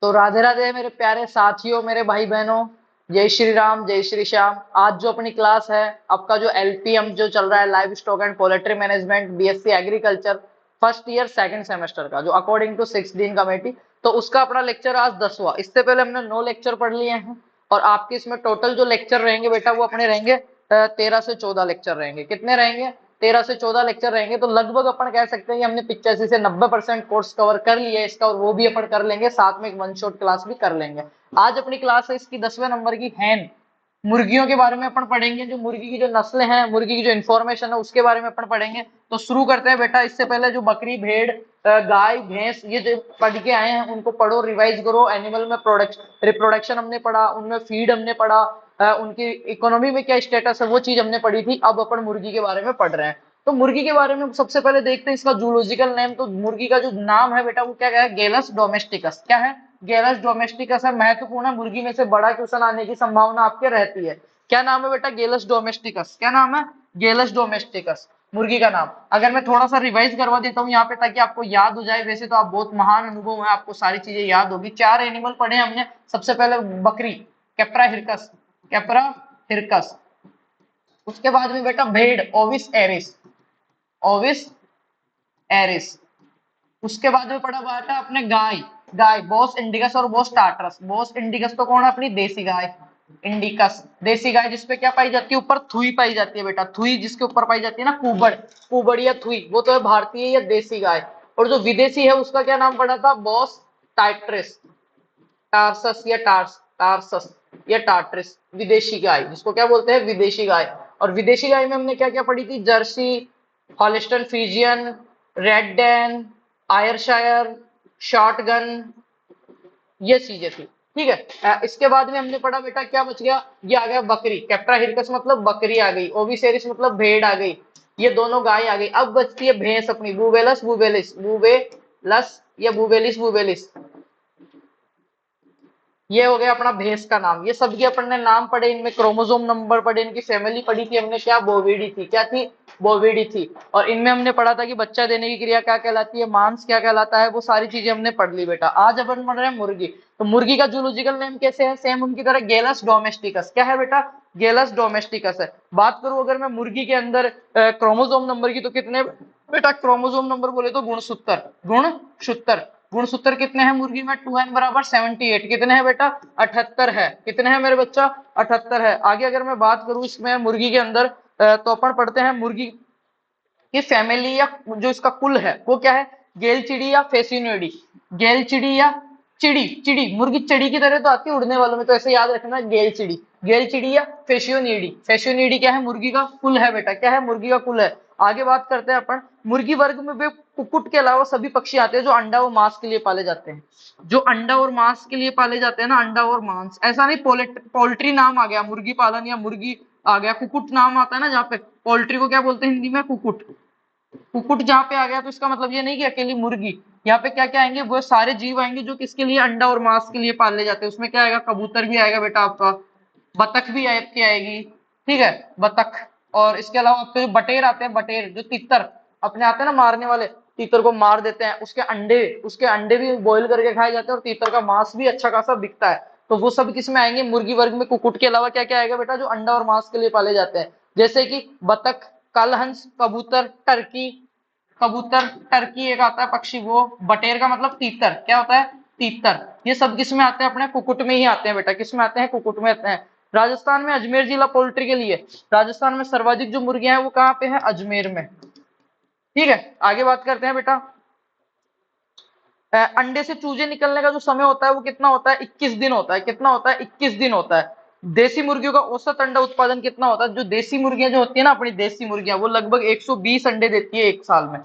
तो राधे राधे मेरे प्यारे साथियों, मेरे भाई बहनों, जय श्री राम, जय श्री श्याम। आज जो अपनी क्लास है, आपका जो एलपीएम जो चल रहा है, live stock and poultry management, BSc agriculture, first year second semester का, जो अकॉर्डिंग टू 16 कमेटी, तो उसका अपना लेक्चर आज 10वां। इससे पहले हमने 9 लेक्चर पढ़ लिए हैं और आपके इसमें टोटल जो लेक्चर रहेंगे बेटा, वो अपने रहेंगे 13 से 14 लेक्चर रहेंगे। कितने रहेंगे? 13 से 14 लेक्चर रहेंगे। तो लगभग अपन कह सकते हैं कि हमने 85 से 90% कोर्स कवर कर लिया है इसका, और वो भी अपन कर लेंगे, साथ में एक वन शॉट क्लास भी कर लेंगे। आज अपनी क्लास है इसकी 10वें नंबर की, हैन मुर्गियों के बारे में अपन पढ़ेंगे। जो मुर्गी की जो नस्लें हैं, मुर्गी की जो इन्फॉर्मेशन है, उसके बारे में अपन पढ़ेंगे। तो शुरू करते हैं बेटा। इससे पहले जो बकरी, भेड़, गाय, भैंस, ये जो पढ़ के आए हैं उनको पढ़ो, रिवाइज करो। एनिमल में प्रोडक्शन, रिप्रोडक्शन हमने पढ़ा, उनमें फीड हमने पढ़ा, उनकी इकोनॉमी में क्या स्टेटस है, वो चीज हमने पढ़ी थी। अब अपन मुर्गी के बारे में पढ़ रहे हैं। तो मुर्गी के बारे में सबसे पहले देखते हैं इसका जूलॉजिकल नेम। तो मुर्गी का जो नाम है बेटा, वो क्या है? गेलस डोमेस्टिकस। क्या है? गेलस डोमेस्टिकस है। महत्वपूर्ण है, मुर्गी में से बड़ा क्वेश्चन आने की संभावना आपके रहती है। क्या नाम है बेटा? गेलस डोमेस्टिकस। क्या नाम है? गेलस डोमेस्टिकस, मुर्गी का नाम। अगर मैं थोड़ा सा रिवाइज करवा देता हूँ यहाँ पे, ताकि आपको याद हो जाए। वैसे तो आप बहुत महान अनुभव है, आपको सारी चीजें याद होगी। 4 एनिमल पढ़े हमने। सबसे पहले बकरी, कैप्रा हिरकस, कैप्रा हिरकस। उसके बाद में बेटा भेड़, ओविस एरिस, ओविस एरिस। उसके बाद में पढ़ा बेटा अपने गाय, गाय बोस इंडिकस और बोस टार्टरस। बोस इंडिकस तो कौन है? अपनी देसी गाय, इंडिकस देसी गाय, जिसपे क्या पाई जाती है? ऊपर थुई पाई जाती है बेटा। थुई जिसके ऊपर पाई जाती है ना, कुबड़, कुबड़ या थुई, वो तो है भारतीय या देसी गाय। और जो विदेशी है उसका क्या नाम पड़ा था? बॉस टाइट्रिस, टार्सस या टार्सस या टार्ट्रिस। विदेशी गाय जिसको क्या बोलते हैं? विदेशी गाय। और विदेशी गाय में हमने क्या क्या पढ़ी थी? Jersey, Holstein Friesian, Red Dane, Ayrshire, shorthorn, ये चीजें थी। ठीक है। इसके बाद में हमने पढ़ा बेटा, क्या बच गया? ये आ गया बकरी, कैप्रा हिरकस मतलब बकरी आ गई, ओविसेरिस मतलब भेड़ आ गई, ये दोनों गाय आ गई। अब बचती है भैंस अपनी, बुवेलस बुवेलिस, बुवेलस या बुवेलिस बुवेलिस। ये हो गया अपना भैंस का नाम। ये सब के अपन ने नाम पढ़े, इनमें क्रोमोसोम नंबर पढ़े, इनकी फैमिली पढ़ी थी हमने। क्या? बोविडी थी। क्या थी? बोविडी थी। और इनमें हमने पढ़ा था कि बच्चा देने की क्रिया क्या कहलाती है, मांस क्या कहलाता है, वो सारी चीजें हमने पढ़ ली बेटा। आज अपन पढ़ रहे हैं मुर्गी। तो मुर्गी का जूलॉजिकल नेम कैसे है? सेम उनकी तरह, गेलस डोमेस्टिकस। क्या है बेटा? गेलस डोमेस्टिकस है। बात करूं अगर मैं मुर्गी के अंदर क्रोमोसोम नंबर की, तो कितने बेटा क्रोमोसोम नंबर बोले तो? गुणसूत्र, गुणसूत्र, गुणसूत्र कितने हैं मुर्गी में? 2n बराबर 78। कितने हैं बेटा? 78 है। कितने हैं मेरे बच्चा? 78 है। आगे अगर मैं बात करूं इसमें मुर्गी के अंदर, तो अपन पढ़ते हैं मुर्गी की फैमिली या जो इसका कुल है वो क्या है? गेलचिड़ी या फेसिनिडी। गेलचिड़ी या चिड़ी, चिड़ी, मुर्गी चिड़ी की तरह तो आती है उड़ने वालों में, तो ऐसे याद रखना, गेलचिड़ी, गेलचिड़ी या फेसियोनिडी। फेसियोनिडी क्या है? मुर्गी का कुल है बेटा। क्या है? मुर्गी का कुल है। आगे बात करते हैं अपन मुर्गी वर्ग में भी कुक्कुट के अलावा सभी पक्षी आते हैं जो अंडा और मांस के लिए पाले जाते हैं। जो अंडा और मांस के लिए पाले जाते हैं ना, अंडा और मांस, ऐसा नहीं पोल्ट्री नाम आ गया, मुर्गी पालन या मुर्गी आ गया, कुक्कुट नाम आता है ना जहाँ पे। पोल्ट्री को क्या बोलते हैं हिंदी में? कुक्कुट। कुक्कुट जहाँ पे आ गया तो इसका मतलब ये नहीं कि अकेली मुर्गी। यहाँ पे क्या क्या आएंगे? वो सारे जीव आएंगे जो किसके लिए? अंडा और मांस के लिए पाले जाते हैं। उसमें क्या आएगा? कबूतर भी आएगा बेटा आपका, बतख भी आपकी आएगी। ठीक है, बतख। और इसके अलावा आपके बटेर आते हैं, बटेर जो तीतर अपने आते हैं ना मारने वाले, तीतर को मार देते हैं, उसके अंडे भी बॉईल करके खाए जाते हैं, और तीतर का मांस भी अच्छा खासा बिकता है। तो वो सब किस में आएंगे? मुर्गी वर्ग में। कुक्कुट के अलावा क्या क्या आएगा बेटा जो अंडा और मांस के लिए पाले जाते हैं? जैसे कि बतख, कालहंस, कबूतर, टर्की। कबूतर, टर्की एक आता है पक्षी वो। बटेर का मतलब तीतर, क्या होता है? तीतर। ये सब किस में आते हैं? अपने कुक्कुट में ही आते हैं बेटा। किस में आते हैं? कुक्कुट में आते हैं। राजस्थान में अजमेर जिला पोल्ट्री के लिए, राजस्थान में सर्वाधिक जो मुर्गियां हैं वो कहाँ पे है? अजमेर में। ठीक है, आगे बात करते हैं बेटा। अंडे से चूजे निकलने का जो समय होता है वो कितना होता है? 21 दिन होता है। कितना होता है? 21 दिन होता है। देसी मुर्गियों का औसत अंडा उत्पादन कितना होता है? जो देसी मुर्गियां जो होती है ना, अपनी देसी मुर्गियां, वो लगभग 120 अंडे देती है एक साल में,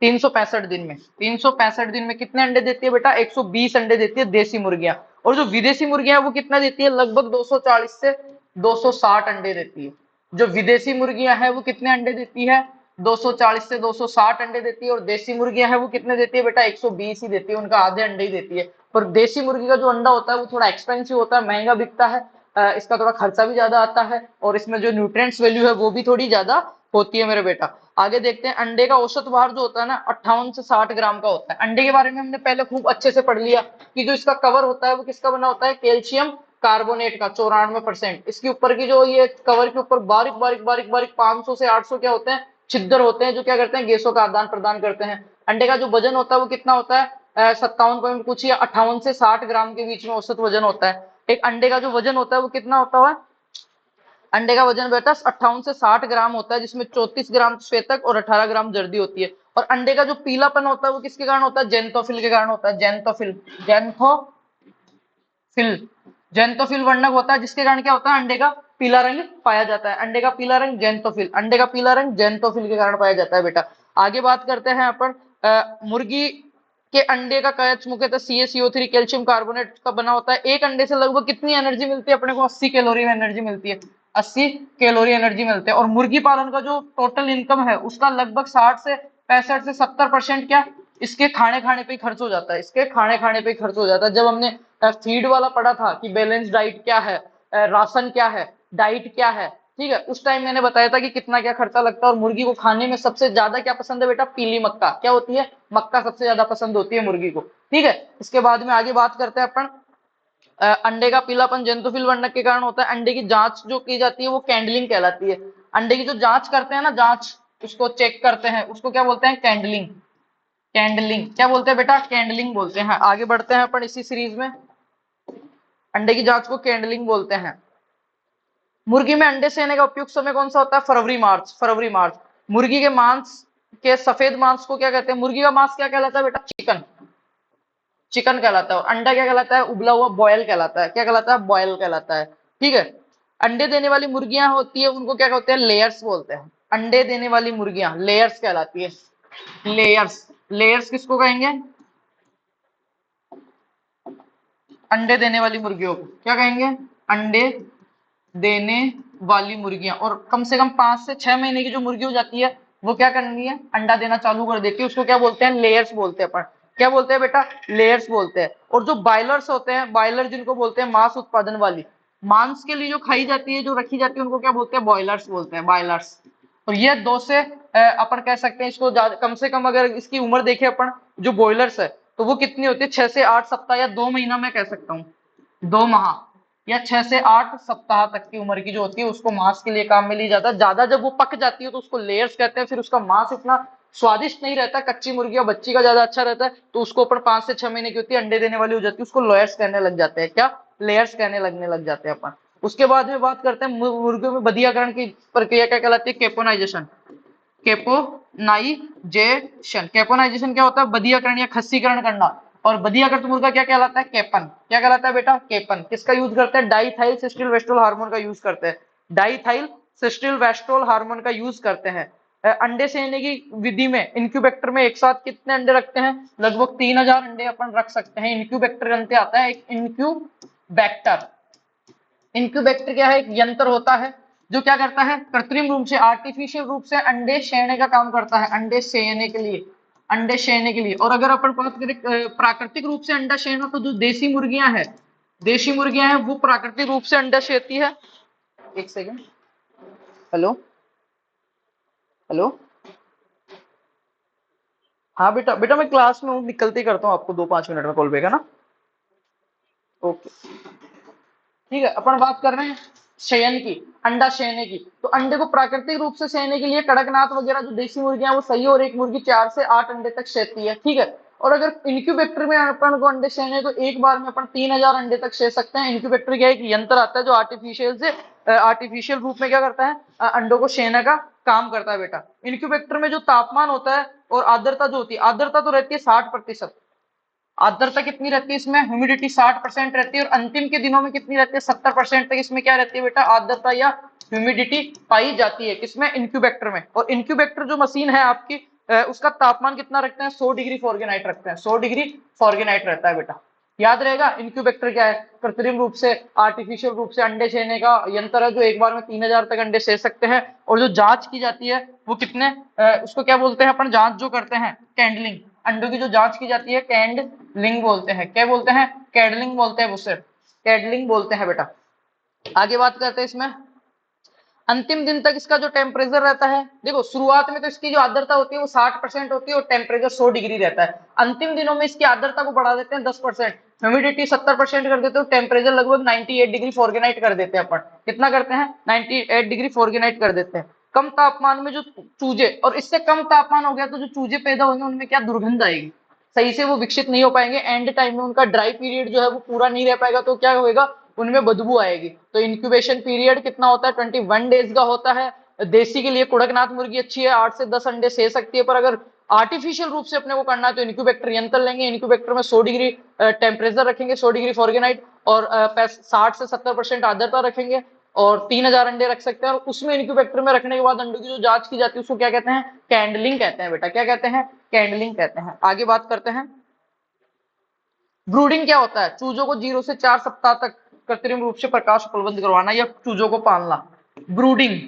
365 दिन में। 365 दिन में कितने अंडे देती है बेटा? 120 अंडे देती है देसी मुर्गियां। और जो विदेशी मुर्गियां हैं वो कितना देती है? लगभग 240 से 260 अंडे देती है। जो विदेशी मुर्गियां हैं वो कितने अंडे देती है? 240 से 260 अंडे देती है। और देसी मुर्गियां हैं वो कितने देती है बेटा? 120 ही देती है, उनका आधे अंडे ही देती है। पर देसी मुर्गी का जो अंडा होता है वो थोड़ा एक्सपेंसिव होता है, महंगा बिकता है। इसका थोड़ा खर्चा भी ज्यादा आता है, और इसमें जो न्यूट्रिएंट्स वैल्यू है वो भी थोड़ी ज्यादा होती है मेरे बेटा। आगे देखते हैं, अंडे का औसत भार जो होता है ना 58 से 60 ग्राम का होता है। अंडे के बारे में हमने पहले खूब अच्छे से पढ़ लिया कि जो इसका कवर होता है वो किसका बना होता है, कैल्शियम कार्बोनेट का 94%। इसके ऊपर की जो ये कवर के ऊपर बारीक बारीक बारीक बारीक 500 से 800 क्या होते हैं, छिद्र होते हैं, जो क्या करते हैं, गैसों का आदान प्रदान करते हैं। अंडे का जो वजन होता है वो कितना होता है, 57 पॉइंट कुछ या 58 से 60 ग्राम के बीच में औसत वजन होता है। एक अंडे का जो वजन होता है वो कितना होता है, अंडे का वजन बेटा 58 से 60 ग्राम होता है, जिसमें 34 ग्राम श्वेतक और 18 ग्राम जर्दी होती है। और अंडे का जो पीलापन होता है वो किसके कारण होता है, जेंथोफिल के कारण होता है। जेंथोफिल, जेंथोफिल, जेंथोफिल वर्णक होता है, जिसके कारण क्या होता है, अंडे का पीला रंग पाया जाता है। अंडे का पीला रंग जेंथोफिल, अंडे का पीला रंग जेंथोफिल के कारण पाया जाता है बेटा। आगे बात करते हैं अपन, मुर्गी के अंडे का कवच मुख्यतः CaCO3 कैल्शियम कार्बोनेट का बना होता है। एक अंडे से लगभग कितनी एनर्जी मिलती है अपने को, 80 कैलोरी एनर्जी मिलती है, 80 कैलोरी एनर्जी मिलते हैं। और मुर्गी पालन का जो टोटल इनकम है उसका लगभग 60 से 65 से 70% क्या इसके खाने खाने पे ही खर्च हो जाता है, इसके खाने खाने पे ही खर्च हो जाता है। जब हमने फीड वाला पढ़ा था कि बैलेंस डाइट क्या है, राशन क्या है, डाइट क्या है, ठीक है, उस टाइम मैंने बताया था कि कितना क्या खर्चा लगता है। और मुर्गी को खाने में सबसे ज्यादा क्या पसंद है बेटा, पीली मक्का, क्या होती है, मक्का सबसे ज्यादा पसंद होती है मुर्गी को, ठीक है। इसके बाद में आगे बात करते हैं अपन, अंडे का पीलापन जेंथोफिल वर्णक के कारण होता है। अंडे की जांच जो की जाती है वो कैंडलिंग कहलाती है। अंडे की जो जांच करते हैं ना, जांच उसको चेक करते हैं, उसको क्या बोलते हैं, कैंडलिंग। कैंडलिंग क्या बोलते हैं बेटा, कैंडलिंग बोलते हैं। आगे बढ़ते हैं अपन इसी सीरीज में, अंडे की जांच को कैंडलिंग बोलते हैं। मुर्गी में अंडे सेने का उपयुक्त समय कौन सा होता है, फरवरी मार्च, फरवरी मार्च। मुर्गी के मांस के सफेद मांस को क्या कहते हैं, मुर्गी का मांस क्या कहलाता है बेटा, चिकन, चिकन कहलाता है। और अंडा क्या कहलाता है, उबला हुआ बॉयल कहलाता है, क्या कहलाता है, बॉयल कहलाता है, ठीक है। अंडे देने वाली मुर्गियां होती है उनको क्या कहते हैं, लेयर्स बोलते हैं। अंडे देने वाली मुर्गियां लेयर्स कहलाती है, लेयर्स। लेयर्स किसको कहेंगे, अंडे देने वाली मुर्गियों को क्या कहेंगे, अंडे देने वाली मुर्गियां। और कम से कम 5 से 6 महीने की जो मुर्गी हो जाती है वो क्या करनी है, अंडा देना चालू कर देती है, उसको क्या बोलते हैं, लेयर्स बोलते हैं अपन। क्या बोलते हैं बेटा, लेयर्स बोलते हैं। और जो बॉयलर्स होते हैं, बॉयलर जिनको बोलते हैं मांस उत्पादन वाली, मांस के लिए जो खाई जाती है, जो रखी जाती है, उनको क्या बोलते हैं, बॉयलर्स बोलते हैं, बॉयलर्स। और ये 2 से अपन कह सकते हैं इसको कम से कम अगर इसकी उम्र देखें अपन, जो बॉयलर्स है, तो वो कितनी होती है, 6 से 8 सप्ताह या 2 महीना मैं कह सकता हूँ, 2 माह या 6 से 8 सप्ताह तक की उम्र की जो होती है उसको मांस के लिए काम में ली जाता है। ज्यादा जब वो पक जाती है तो उसको लेयर्स कहते हैं। फिर उसका मांस इतना स्वादिष्ट नहीं रहता, कच्ची मुर्गी और बच्ची का ज्यादा अच्छा रहता है, तो उसको ऊपर 5 से 6 महीने की होती है, अंडे देने वाली हो जाती है, उसको लेयर्स कहने लग जाते हैं, क्या, लेयर्स कहने लगने लग जाते हैं अपन। उसके बाद में बात करते हैं मुर्गियों में बधियाकरण की प्रक्रिया क्या कहलाती है, केपोनाइजेशन। केपोनाइजेशन, केपोनाइजेशन क्या होता है, बधियाकरण या खस्सीकरण करना। और बधियाकृत मुर्गा क्या कहलाता है, केपन, क्या कहलाता है बेटा, केपन। किसका यूज करते हैं, डाइथाइल सिस्टिल वेस्ट्रोल हार्मोन का यूज करते हैं, डाइथाइल सिस्टिल वेस्ट्रोल हार्मोन का यूज करते हैं। अंडे सेने की विधि में इंक्यूबेटर में एक साथ कितने अंडे रखते हैं, लगभग 3000 अंडे अपन रख सकते हैं। इंक्यूबेटर अंत आता है एक इंक्यूबेक्टर। इंक्यूबेटर क्या है, एक यंत्र होता है जो क्या करता है, कृत्रिम रूप से, आर्टिफिशियल रूप से अंडे सेने का काम करता है, अंडे सेने के लिए, अंडे सेने के लिए। और अगर अपन बात करें प्राकृतिक रूप से अंडा सेना, तो जो देसी मुर्गियां हैं, देशी मुर्गियां हैं वो प्राकृतिक रूप से अंडा सेती है। एक सेकंड, हेलो, हेलो, हाँ बेटा, बेटा मैं क्लास में हूँ, निकलते ही करता हूँ आपको 2-5 मिनट में कॉल बैक, है ना, ओके, ठीक है। अपन बात कर रहे हैं शयन की, अंडा सेने की। तो अंडे को प्राकृतिक रूप से सेने के लिए कड़कनाथ वगैरह जो देसी मुर्गियां वो सही है, और एक मुर्गी 4 से 8 अंडे तक सेती है, ठीक है। और अगर इंक्यूबेटर में अपन को अंडे सेने तो एक बार में अपन 3000 अंडे तक से सकते हैं। इंक्यूबेटर क्या एक यंत्र आता है जो आर्टिफिशियल रूप में क्या करता है, अंडों को सेने का काम करता है बेटा। इंक्यूबेटर में जो तापमान होता है और आर्द्रता जो होती है, आर्द्रता तो रहती है 60%, आर्द्रता कितनी रहती है इसमें, ह्यूमिडिटी 60% रहती है। और अंतिम के दिनों में कितनी रहती है, 70% तक इसमें क्या रहती है बेटा, आर्द्रता या ह्यूमिडिटी पाई जाती है, किसमें, इंक्यूबेटर में। और इंक्यूबेटर जो मशीन है आपकी, उसका तापमान कितना रखते हैं, 100 डिग्री फॉरेनहाइट रखते हैं, 100 डिग्री फॉरेनहाइट रहता है बेटा। याद रहेगा, इंक्यूबेटर क्या है, कृत्रिम रूप से, आर्टिफिशियल रूप से अंडे सेने का यंत्र है जो एक बार में 3000 तक अंडे से सकते हैं। और जो जांच की जाती है वो कितने, उसको क्या बोलते हैं अपन, जांच जो करते हैं, कैंडलिंग, अंडों की जो जांच की जाती है कैंडलिंग बोलते हैं, क्या बोलते हैं, कैंडलिंग बोलते हैं, उसे कैंडलिंग बोलते हैं बेटा। आगे बात करते हैं इसमें, अंतिम दिन तक इसका जो टेम्परेचर रहता है, देखो शुरुआत में तो इसकी जो आर्द्रता होती है वो 60% होती है और टेम्परेचर 100 डिग्री रहता है। अंतिम दिनों में इसकी आर्द्रता को बढ़ा देते हैं 10%, ह्यूमिडिटी 70% कर देते हो, टेम्परेचर लगभग 98 डिग्री फॉरेनहाइट कर देते हैं अपन। कितना करते हैं? 98 डिग्री फॉरेनहाइट कर देते हैं। कम तापमान में जो चूजे, और इससे कम तापमान हो गया तो जो चूजे पैदा होंगे उनमें क्या दुर्गंध आएगी, सही से वो विकसित नहीं हो पाएंगे, एंड टाइम में उनका ड्राई पीरियड जो है वो पूरा नहीं रह पाएगा, तो क्या होएगा, उनमें बदबू आएगी। तो इंक्यूबेशन पीरियड कितना होता है? 21 डेज का होता है। देसी के लिए कड़कनाथ मुर्गी अच्छी है, 8 से 10 अंडे सह सकती है, पर अगर आर्टिफिशियल रूप से अपने को करना है तो इनक्यूबेटर यंत्र लेंगे, इनक्यूबेटर में 100 डिग्री टेम्परेचर रखेंगे, 100 डिग्री फॉरेनहाइट, और 60 से 70% आर्द्रता रखेंगे, और 3000 अंडे रख सकते हैं। और उसमें इनक्यूबेटर में रखने के बाद अंडों की जो जांच की जाती है उसको क्या कहते हैं? कैंडलिंग कहते हैं बेटा। क्या कहते हैं? कैंडलिंग कहते हैं। आगे बात करते हैं, ब्रूडिंग क्या होता है? चूजों को 0 से 4 सप्ताह तक कृत्रिम रूप से प्रकाश उपलब्ध करवाना या चूजों को पालना। ब्रूडिंग,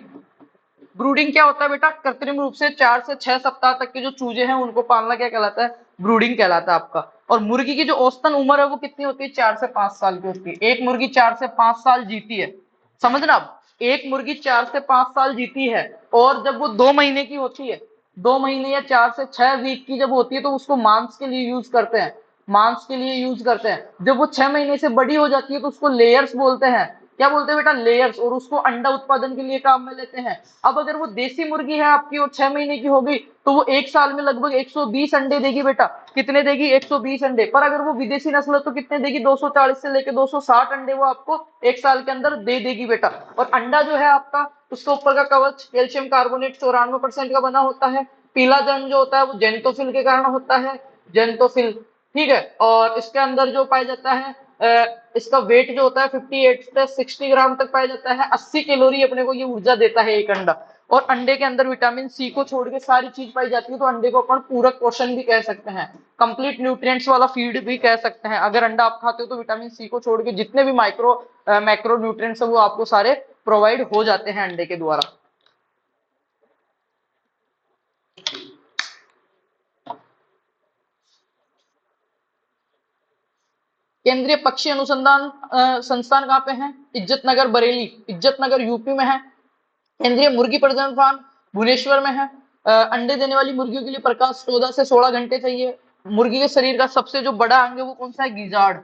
ब्रूडिंग क्या होता है बेटा? कृत्रिम रूप से 4 से 6 सप्ताह तक के जो चूजे हैं उनको पालना क्या कहलाता है? ब्रूडिंग कहलाता है आपका। और मुर्गी की जो औसतन उम्र है वो कितनी होती है? 4 से 5 साल की होती है। एक मुर्गी 4 से 5 साल जीती है, समझना। अब एक मुर्गी 4 से 5 साल जीती है, और जब वो 2 महीने की होती है, 2 महीने या 4 से 6 वीक की जब होती है तो उसको मांस के लिए यूज करते हैं, मांस के लिए यूज करते हैं। जब वो 6 महीने से बड़ी हो जाती है तो उसको लेयर्स बोलते हैं। क्या बोलते हैं बेटा? लेयर्स। और उसको अंडा उत्पादन के लिए काम में लेते हैं। अब अगर वो देसी मुर्गी है आपकी और 6 महीने की हो गई तो वो एक साल में लगभग 120 अंडे देगी बेटा। कितने देगी? 120 अंडे। पर अगर वो विदेशी नस्ल है तो कितने देगी? 240 से लेकर 260 अंडे वो आपको एक साल के अंदर दे देगी बेटा। और अंडा जो है आपका, उसके ऊपर का कवच कैल्शियम कार्बोनेट 94% का बना होता है। पीला रंग जो होता है वो जेंटोफिल के कारण होता है, जेंटोफिल, ठीक है। और इसके अंदर जो पाया जाता है, इसका वेट जो होता है 58 से 60 ग्राम तक पाया जाता है। 80 कैलोरी अपने को ये ऊर्जा देता है एक अंडा। और अंडे के अंदर विटामिन सी को छोड़ के सारी चीज पाई जाती है, तो अंडे को अपन पूरक पोषण भी कह सकते हैं, कंप्लीट न्यूट्रिएंट्स वाला फीड भी कह सकते हैं। अगर अंडा आप खाते हो तो विटामिन सी को छोड़ के जितने भी माइक्रो मैक्रो न्यूट्रिएंट्स है वो आपको सारे प्रोवाइड हो जाते हैं अंडे के द्वारा। केंद्रीय पक्षी अनुसंधान संस्थान कहाँ पे है? इज्जत नगर बरेली, इज्जत नगर यूपी में है। केंद्रीय मुर्गी प्रजनन फार्म भुवनेश्वर में है। अंडे देने वाली मुर्गियों के लिए प्रकाश 14 से 16 घंटे चाहिए। मुर्गी के शरीर का सबसे जो बड़ा अंग है वो कौन सा है? गिजार्ड,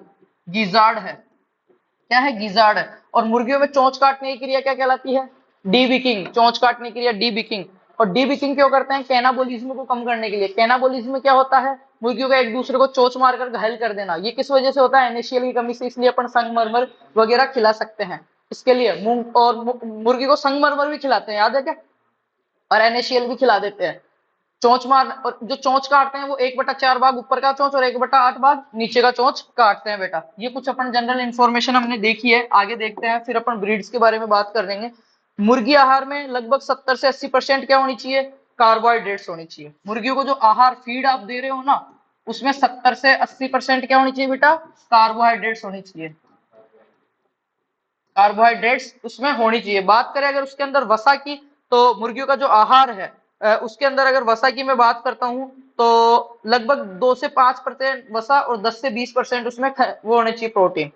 गिजार्ड है। क्या है? गिजार्ड है। और मुर्गियों में चोंच काटने की क्रिया क्या कहलाती है? डीबिकिंग। चोंच काटने की क्रिया डीबिकिंग। और डीबिकिंग क्यों करते हैं? कैनाबोलिज्म को कम करने के लिए। कैनाबोलिज्म क्या होता है? मुर्गियों का एक दूसरे को चोंच मारकर घायल कर देना। ये किस वजह से होता है? एनएसीएल की कमी से। इसलिए अपन संगमरमर वगैरह खिला सकते हैं इसके लिए। मूंग और मुर्गी को संगमरमर भी खिलाते हैं, याद है क्या? और एनएसीएल भी खिला देते हैं। चोंच मार, और जो चोंच काटते हैं वो 1/4 भाग ऊपर का चोंच और 1/8 भाग नीचे का चोंच काटते हैं बेटा। ये कुछ अपन जनरल इंफॉर्मेशन हमने देखी है। आगे देखते हैं, फिर अपन ब्रीड्स के बारे में बात कर लेंगे। मुर्गी आहार में लगभग 70 से 80% क्या होनी चाहिए? कार्बोहाइड्रेट्स होनी चाहिए। मुर्गियों को जो आहार फीड आप दे रहे हो ना, उसमें 70 से 80% क्या होनी चाहिए बेटा? कार्बोहाइड्रेट्स होनी चाहिए। कार्बोहाइड्रेट्स उसमें होनी चाहिए। बात करें अगर उसके अंदर वसा की, तो मुर्गियों का जो आहार है उसके अंदर अगर वसा की मैं बात करता हूं तो लगभग 2 से 5% वसा और 10 से 20% उसमें वो होने चाहिए प्रोटीन।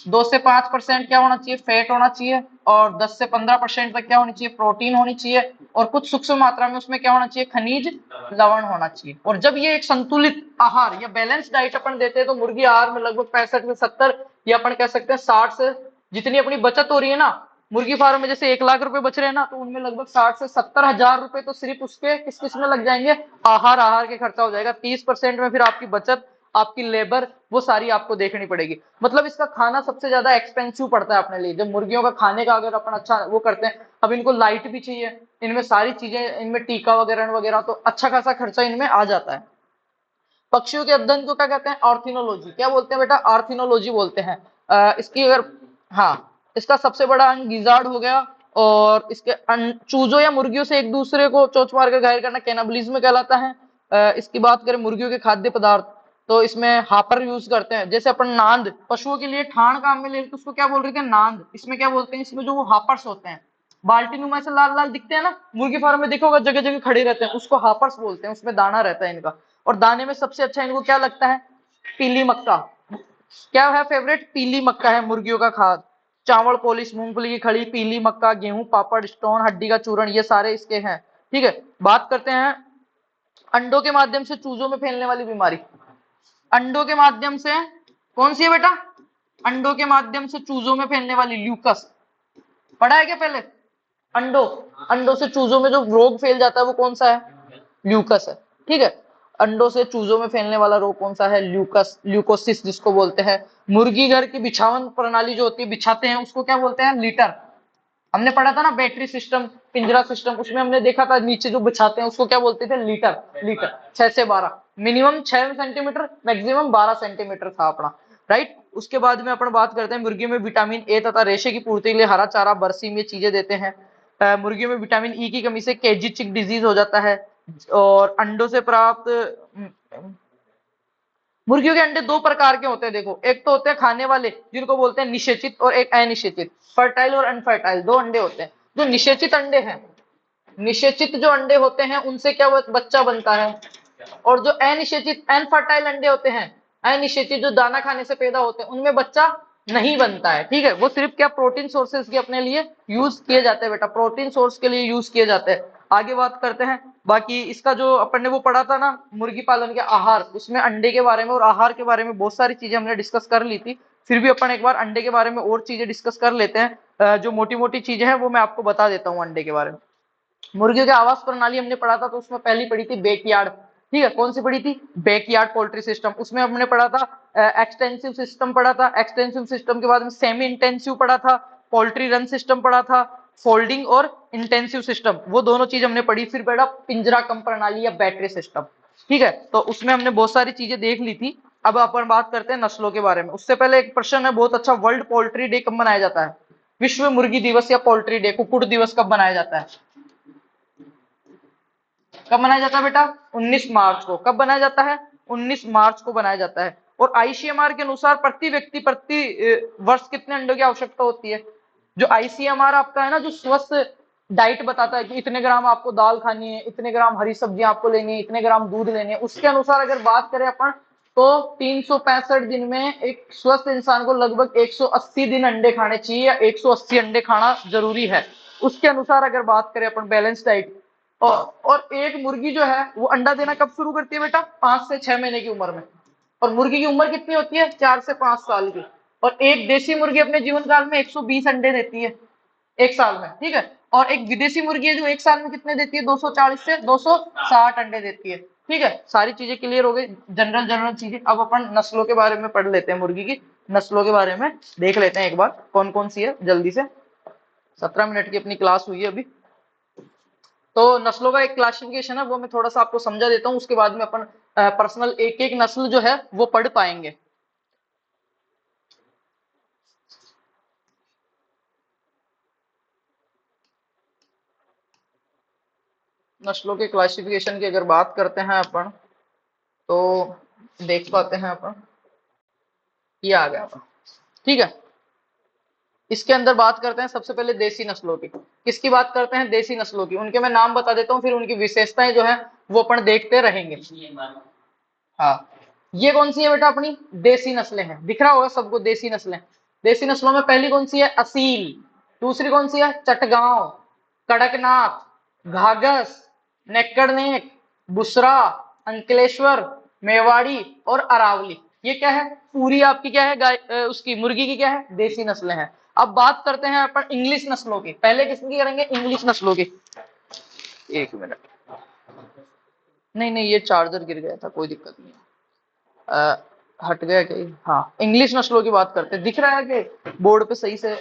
2 से 5% क्या होना चाहिए? फैट होना चाहिए। और 10 से 15% तक क्या होनी चाहिए? प्रोटीन होनी चाहिए। और कुछ सूक्ष्म मात्रा में उसमें क्या होना चाहिए? खनिज लवण होना चाहिए। और जब ये एक संतुलित आहार या बैलेंस डाइट अपन देते हैं तो मुर्गी आहार में लगभग 65 से 70 या अपन कह सकते हैं 60 से, जितनी अपनी बचत हो रही है ना मुर्गी फार्म में, जैसे 1 लाख रुपए बच रहे हैं ना, तो उनमें लगभग 60 से 70 हजार रुपए तो सिर्फ उसके किस किस में लग जाएंगे? आहार, आहार के खर्चा हो जाएगा। 30% में फिर आपकी बचत, आपकी लेबर, वो सारी आपको देखनी पड़ेगी। मतलब इसका खाना सबसे ज्यादा एक्सपेंसिव पड़ता है अपने लिए। जब मुर्गियों का खाने का अगर अपन अच्छा वो करते हैं, अब इनको लाइट भी चाहिए, इनमें सारी चीजें, इनमें टीका वगैरह वगैरह, तो अच्छा खासा खर्चा इनमें आ जाता है। पक्षियों के अध्ययन को क्या कहते हैं? ऑर्थिनोलॉजी। क्या बोलते हैं बेटा? ऑर्थिनोलॉजी बोलते हैं। इसकी अगर, हाँ, इसका सबसे बड़ा अंग गिजार्ड हो गया। और इसके चूजों या मुर्गियों से एक दूसरे को चोंच मार कर घायल करना कैनाबलिज्म कहलाता है। इसकी बात करें मुर्गियों के खाद्य पदार्थ, तो इसमें हापर यूज करते हैं। जैसे अपन नांद पशुओं के लिए ठाण काम में ले तो उसको क्या बोल रहे थे? नांद। इसमें क्या बोलते हैं? इसमें जो वो हापर्स होते हैं, बाल्टी नुमा से लाल लाल दिखते हैं ना, मुर्गी फार्म में देखोगा जगह जगह खड़े रहते हैं, उसको हापर्स बोलते हैं। उसमें दाना रहता है इनका। और दाने में सबसे अच्छा इनको क्या लगता है? पीली मक्का। क्या है फेवरेट? पीली मक्का है मुर्गियों का खाद। चावल पॉलिश, मूंगफली की खड़ी, पीली मक्का, गेहूं, पापड़, स्टोन, हड्डी का चूर्ण, ये सारे इसके हैं। ठीक है, बात करते हैं अंडों के माध्यम से चूजों में फैलने वाली बीमारी। अंडों के माध्यम से कौन सी है बेटा? अंडों के माध्यम से चूजों में फैलने वाली ल्यूकस, पढ़ा है क्या पहले? अंडों अंडों से चूजों में जो रोग फैल जाता है वो कौन सा है? ल्यूकस है। ठीक है, अंडों से चूजों में फैलने वाला रोग कौन सा है? ल्यूकस, ल्यूकोसिस जिसको बोलते हैं। मुर्गी घर की बिछावन प्रणाली जो होती है, बिछाते हैं, उसको क्या बोलते हैं? लीटर। हमने पढ़ा था ना बैटरी सिस्टम, पिंजरा सिस्टम, उसमें हमने देखा था नीचे जो बिछाते हैं उसको क्या बोलते थे? लीटर। लीटर 6 से 12, मिनिमम 6 सेंटीमीटर, मैक्सिमम 12 सेंटीमीटर था अपना, राइट। उसके बाद में अपन बात करते हैं मुर्गी में विटामिन ए तथा रेशे की पूर्ति के लिए हरा चारा, बरसीम, ये चीजें देते हैं। मुर्गियों में विटामिन ई की कमी से केजी चिक डिजीज हो जाता है। और अंडों से प्राप्त मुर्गियों के अंडे दो प्रकार के होते हैं, देखो, एक तो होते हैं खाने वाले जिनको बोलते हैं निषेचित, और एक अनिषेचित, फर्टाइल और अनफर्टाइल, दो अंडे होते हैं। जो निषेचित अंडे हैं, निषेचित जो अंडे होते हैं उनसे क्या बच्चा बनता है, और जो अनिषेचित अनफर्टाइल अंडे होते हैं, अनिषेचित जो दाना खाने से पैदा होते हैं, उनमें बच्चा नहीं बनता है। ठीक है, वो सिर्फ क्या प्रोटीन सोर्सेज के अपने लिए यूज किए जाते हैं बेटा, प्रोटीन सोर्स के लिए यूज किए जाते हैं। आगे बात करते हैं, बाकी इसका जो अपन ने वो पढ़ा था ना मुर्गी पालन के आहार, उसमें अंडे के बारे में और आहार के बारे में बहुत सारी चीजें हमने डिस्कस कर ली थी। फिर भी अपन एक बार अंडे के बारे में और चीजें डिस्कस कर लेते हैं। जो मोटी मोटी चीजें हैं वो मैं आपको बता देता हूँ अंडे के बारे में। मुर्गियों के आवास प्रणाली हमने पढ़ा था, तो उसमें पहली पढ़ी थी बैकयार्ड। ठीक है, कौन सी पढ़ी थी? Backyard poultry system. उसमें हमने पढ़ा था एक्सटेंसिव सिस्टम पढ़ा था, एक्सटेंसिव सिस्टम के बाद में सेमी इंटेंसिव पढ़ा था, पोल्ट्री रन सिस्टम पढ़ा था, फोल्डिंग और इंटेंसिव सिस्टम, वो दोनों चीज हमने पढ़ी। फिर पढ़ा पिंजरा कम प्रणाली या बैटरी सिस्टम। ठीक है, तो उसमें हमने बहुत सारी चीजें देख ली थी। अब अपन बात करते हैं नस्लों के बारे में। उससे पहले एक प्रश्न है बहुत अच्छा, वर्ल्ड पोल्ट्री डे कब मनाया जाता है? विश्व मुर्गी दिवस या पोल्ट्री डे, कुक्कुट दिवस कब मनाया जाता है? कब मनाया जाता है बेटा? 19 मार्च को। कब बनाया जाता है? 19 मार्च को बनाया जाता है। और आईसीएमआर के अनुसार प्रति व्यक्ति प्रति वर्ष कितने अंडों की आवश्यकता होती है? जो आईसीएमआर आपका है ना, जो स्वस्थ डाइट बताता है कि इतने ग्राम आपको दाल खानी है, इतने ग्राम हरी सब्जियां आपको लेनी है, इतने ग्राम दूध लेने हैं, उसके अनुसार अगर बात करें अपन, तो 365 दिन में एक स्वस्थ इंसान को लगभग 180 दिन अंडे खाने चाहिए, या 180 अंडे खाना जरूरी है। उसके अनुसार अगर बात करें अपन बैलेंस डाइट, और एक मुर्गी जो है वो अंडा देना कब शुरू करती है बेटा? 5 से 6 महीने की उम्र में। और मुर्गी की उम्र कितनी होती है? 4 से 5 साल की। और एक देसी मुर्गी अपने जीवन काल में 120 अंडे देती है एक साल में। ठीक है, और एक विदेशी मुर्गी है जो एक साल में कितने देती है? 240 से 260 अंडे देती है। ठीक है, सारी चीजें क्लियर हो गई, जनरल जनरल चीजें। अब अपन नस्लों के बारे में पढ़ लेते हैं, मुर्गी की नस्लों के बारे में देख लेते हैं एक बार कौन कौन सी है जल्दी से। 17 मिनट की अपनी क्लास हुई है अभी, तो नस्लों का एक क्लासिफिकेशन है वो मैं थोड़ा सा आपको समझा देता हूं, उसके बाद में अपन पर्सनल एक एक नस्ल जो है वो पढ़ पाएंगे। नस्लों के क्लासिफिकेशन की अगर बात करते हैं अपन, तो देख पाते हैं अपन, ये आ गया अपन। ठीक है, इसके अंदर बात करते हैं सबसे पहले देसी नस्लों की। किसकी बात करते हैं? देसी नस्लों की। उनके मैं नाम बता देता हूँ, फिर उनकी विशेषताएं जो है वो अपन देखते रहेंगे। हाँ, ये कौन सी है बेटा? अपनी देसी नस्लें हैं, दिख रहा होगा सबको देसी नस्लें। देसी नस्लों में पहली कौन सी है? असील। दूसरी कौन सी है? चटगांव, कड़कनाथ, घाघस, नेक्कड़नेक, बुसरा, अंकलेश्वर, मेवाड़ी और अरावली। ये क्या है? पूरी आपकी क्या है गाय, उसकी मुर्गी की क्या है? देसी नस्लें हैं। अब बात करते हैं अपन इंग्लिश नस्लों की। पहले किसकी करेंगे? इंग्लिश नस्लों की। एक मिनट, नहीं नहीं, ये चार्जर गिर गया था, कोई दिक्कत नहीं है। हट गया क्या? हाँ, इंग्लिश नस्लों की बात करते हैं। दिख रहा है कि बोर्ड पे सही से?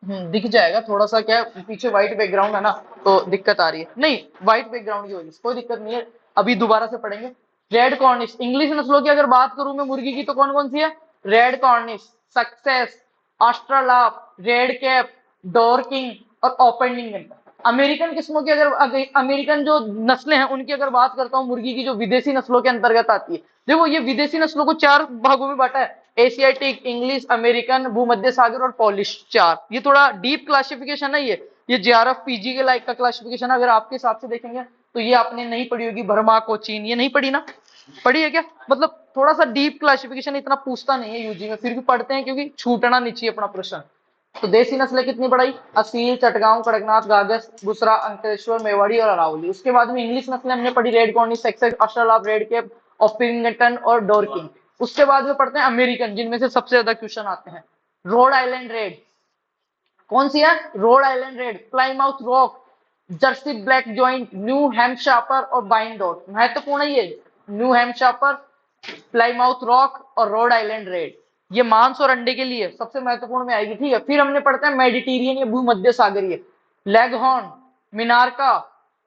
दिख जाएगा। थोड़ा सा क्या है, पीछे व्हाइट बैकग्राउंड है ना, तो दिक्कत आ रही है। नहीं, व्हाइट बैकग्राउंड की वजह से कोई दिक्कत नहीं है, अभी दोबारा से पढ़ेंगे। रेड कॉर्निश, इंग्लिश नस्लों की अगर बात करूं मैं मुर्गी की, तो कौन कौन सी है? Red Cornish, Sussex, Australorp, Red Cap, Dorking और ओपनिंग। अमेरिकन किस्मों की अगर अमेरिकन जो नस्लें हैं उनकी अगर बात करता हूँ, मुर्गी की जो विदेशी नस्लों के अंतर्गत आती है, देखो ये विदेशी नस्लों को 4 भागों में बांटा है, एशियाटिक, इंग्लिश, अमेरिकन, भूमध्य सागर और पॉलिश, 4। ये थोड़ा डीप क्लासिफिकेशन है। ये जेआरएफ पीजी के लाइक का क्लासिफिकेशन। अगर आपके हिसाब से देखेंगे तो ये आपने नहीं पढ़ी होगी, बर्मा, कोचीन, ये नहीं पढ़ी ना? पढ़ी है क्या? मतलब थोड़ा सा डीप क्लासिफिकेशन इतना पूछता नहीं है यूजी में, फिर भी पढ़ते हैं क्योंकि छूटना नहीं चाहिए अपना प्रश्न। तो देसी नस्लें कितनी बढ़ाई? असील, चटगांव, कड़कनाथ, गागस, बुसरा, अंकलेश्वर, मेवाड़ी और अरावली। उसके बाद में इंग्लिश नस्लें हमने पढ़ी, Red Cornish, Sussex, Australorp, Red Cap, Orpington और डोरकिंग। उसके बाद में पढ़ते हैं अमेरिकन, जिनमें से सबसे ज्यादा क्वेश्चन आते हैं। रोड आइलैंड रेड, कौन सी है? Road Island red, Plymouth rock, Jersey black joint, new Hampshire और बाइंडोर। महत्वपूर्ण है ये, न्यू हैम्पशायर, प्लाईमाउथ रॉक और रोड आइलैंड रेड। ये मांस और अंडे के लिए सबसे महत्वपूर्ण में आएगी, ठीक है। फिर हमने पढ़ते हैं मेडिटेरियन या भूमध्य सागरीय, लेगहॉर्न, मिनारका,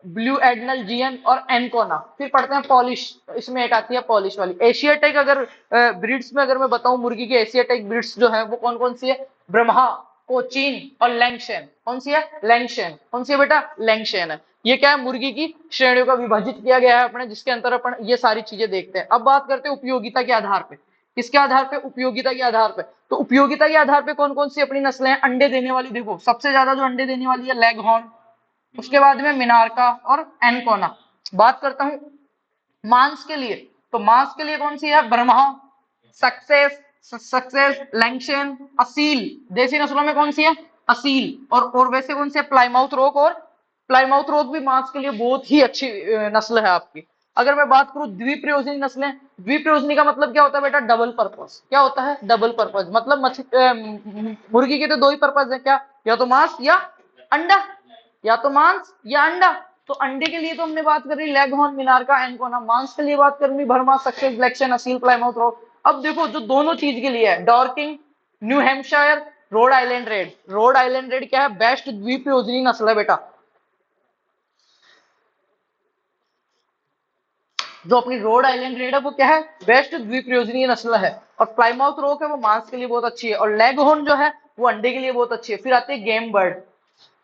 ब्लू एडनल जियन और एनकोना। फिर पढ़ते हैं पॉलिश, इसमें एक आती है पॉलिश वाली। एशियाटिक अगर ब्रीड्स में अगर मैं बताऊं, मुर्गी की एशियाटिक ब्रीड्स जो है वो कौन कौन सी है? ब्रह्मा, कोचीन और लैंगशेन। कौन सी है? लैंगशेन। कौन सी है बेटा? लैंगशेन है। ये क्या है? मुर्गी की श्रेणियों का विभाजित किया गया है अपने, जिसके अंतर अपन ये सारी चीजें देखते हैं। अब बात करते हैं उपयोगिता के आधार पे। किसके आधार पे? उपयोगिता के आधार पे। तो उपयोगिता के आधार पे कौन कौन सी अपनी नस्लें हैं अंडे देने वाली? देखो सबसे ज्यादा जो अंडे देने वाली है लेगहॉर्न, उसके बाद में मिनारका और एनकोना। बात करता हूं मांस के लिए, तो मांस के लिए कौन सी है? Brahma, Sussex, Sussex, Langshan, Aseel. देसी नस्लों में कौन सी है? असील। और वैसे कौन सी है? Plymouth rock. और प्लाईमाउथ रॉक भी मांस के लिए बहुत ही अच्छी नस्ल है आपकी। अगर मैं बात करूं द्विप्रयोजनी नस्लें, द्विप्रयोजनी का मतलब क्या होता है बेटा? Double purpose. क्या होता है? Double purpose. मतलब मुर्गी के तो दो ही पर्पस है, क्या? या तो मांस या अंडा, या तो मांस या अंडा। तो अंडे के लिए तो हमने बात करी लेगहॉर्न, मिनारका, एनकोना। मांस के लिए बात करनी भरमा, सक्सेस, ब्लैकचेन, असील, प्लाईमाउथ रॉक। अब देखो जो दोनों चीज के लिए है, Dorking, New Hampshire, Rhode Island Red. Rhode Island Red क्या है? बेस्ट द्विप्रयोजनी नस्ल है बेटा। जो अपनी रोड आइलैंड रेड है वो क्या है? बेस्ट द्विप्रयोजनीय नस्ल है। और प्लाईमाउथ रॉक है वो मांस के लिए बहुत अच्छी है। और लेगहॉर्न जो है वो अंडे के लिए बहुत अच्छी है। फिर आती है गेम बर्ड,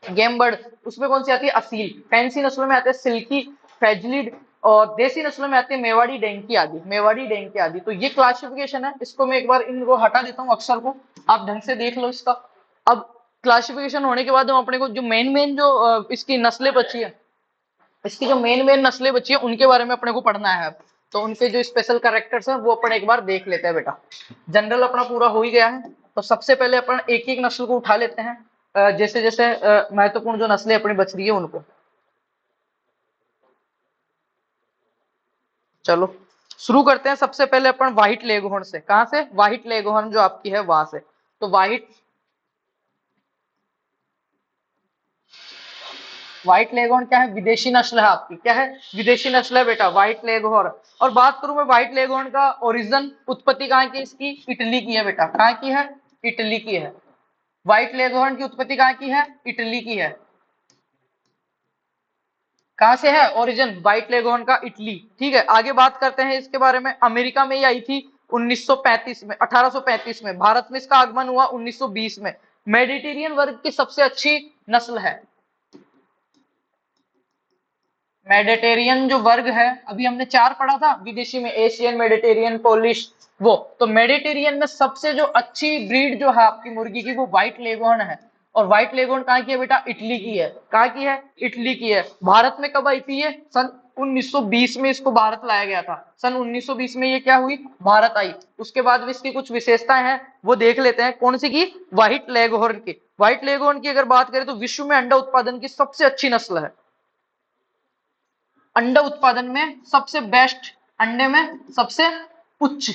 गेम बर्ड, उसमें कौन सी आती है? असील। फैंसी नस्लों में आते हैं सिल्की, फैजलिड। और देसी नस्लों में आती है मेवाड़ी, डेंकी आदि। मेवाड़ी, डेंकी आदि। तो ये क्लासिफिकेशन है। इसको मैं एक बार इनको हटा देता हूँ अक्षर को, आप ढंग से देख लो इसका। अब क्लासिफिकेशन होने के बाद हम अपने को जो मेन मेन जो इसकी नस्लें बची है, इसकी जो मेन मेन नस्लें बची है उनके बारे में अपने को पढ़ना है अब। तो उनके जो स्पेशल कैरेक्टर्स हैं वो अपन एक बार देख लेते हैं बेटा। जनरल अपना पूरा हो ही गया है। तो सबसे पहले अपन एक एक नस्ल को उठा लेते हैं, जैसे जैसे महत्वपूर्ण जो नस्लें अपनी बच रही है उनको। चलो शुरू करते हैं। सबसे पहले अपन व्हाइट लेगहॉर्न से। कहां से? व्हाइट लेगहॉर्न जो आपकी है वहां से। तो व्हाइट लेगहॉर्न क्या है? विदेशी नस्ल है आपकी। क्या है? विदेशी नस्ल है बेटा व्हाइट लेगहॉर्न। और बात करूं मैं व्हाइट लेगहॉर्न का ओरिजिन, उत्पत्ति कहां की? इसकी इटली की है बेटा। कहां की है? इटली की है। व्हाइट लेगहॉर्न की उत्पत्ति कहां की है? इटली की है। कहां से है ओरिजिन व्हाइट लेगहॉर्न का? इटली। ठीक है, आगे बात करते हैं इसके बारे में। अमेरिका में ये आई थी 1935 में, 1835 में। भारत में इसका आगमन हुआ 1920 में। मेडिटेरियन वर्ग की सबसे अच्छी नस्ल है। मेडिटेरियन जो वर्ग है, अभी हमने चार पढ़ा था विदेशी में, एशियन, मेडिटेरियन, पोलिश, वो। तो मेडिटेरियन में सबसे जो अच्छी ब्रीड जो है आपकी मुर्गी की वो व्हाइट लेगहॉर्न है। और व्हाइट लेगहॉर्न कहाँ की है बेटा? इटली की है। कहाँ की है? इटली की है। भारत में कब आई थी ये? सन 1920 में इसको भारत लाया गया था। सन 1920 में ये क्या हुई? भारत आई। उसके बाद भी इसकी कुछ विशेषताएं हैं वो देख लेते हैं। कौन सी की? व्हाइट लेगहॉर्न की। व्हाइट लेगहॉर्न की अगर बात करें तो विश्व में अंडा उत्पादन की सबसे अच्छी नस्ल है। अंडा उत्पादन में सबसे बेस्ट, अंडे में सबसे उच्च।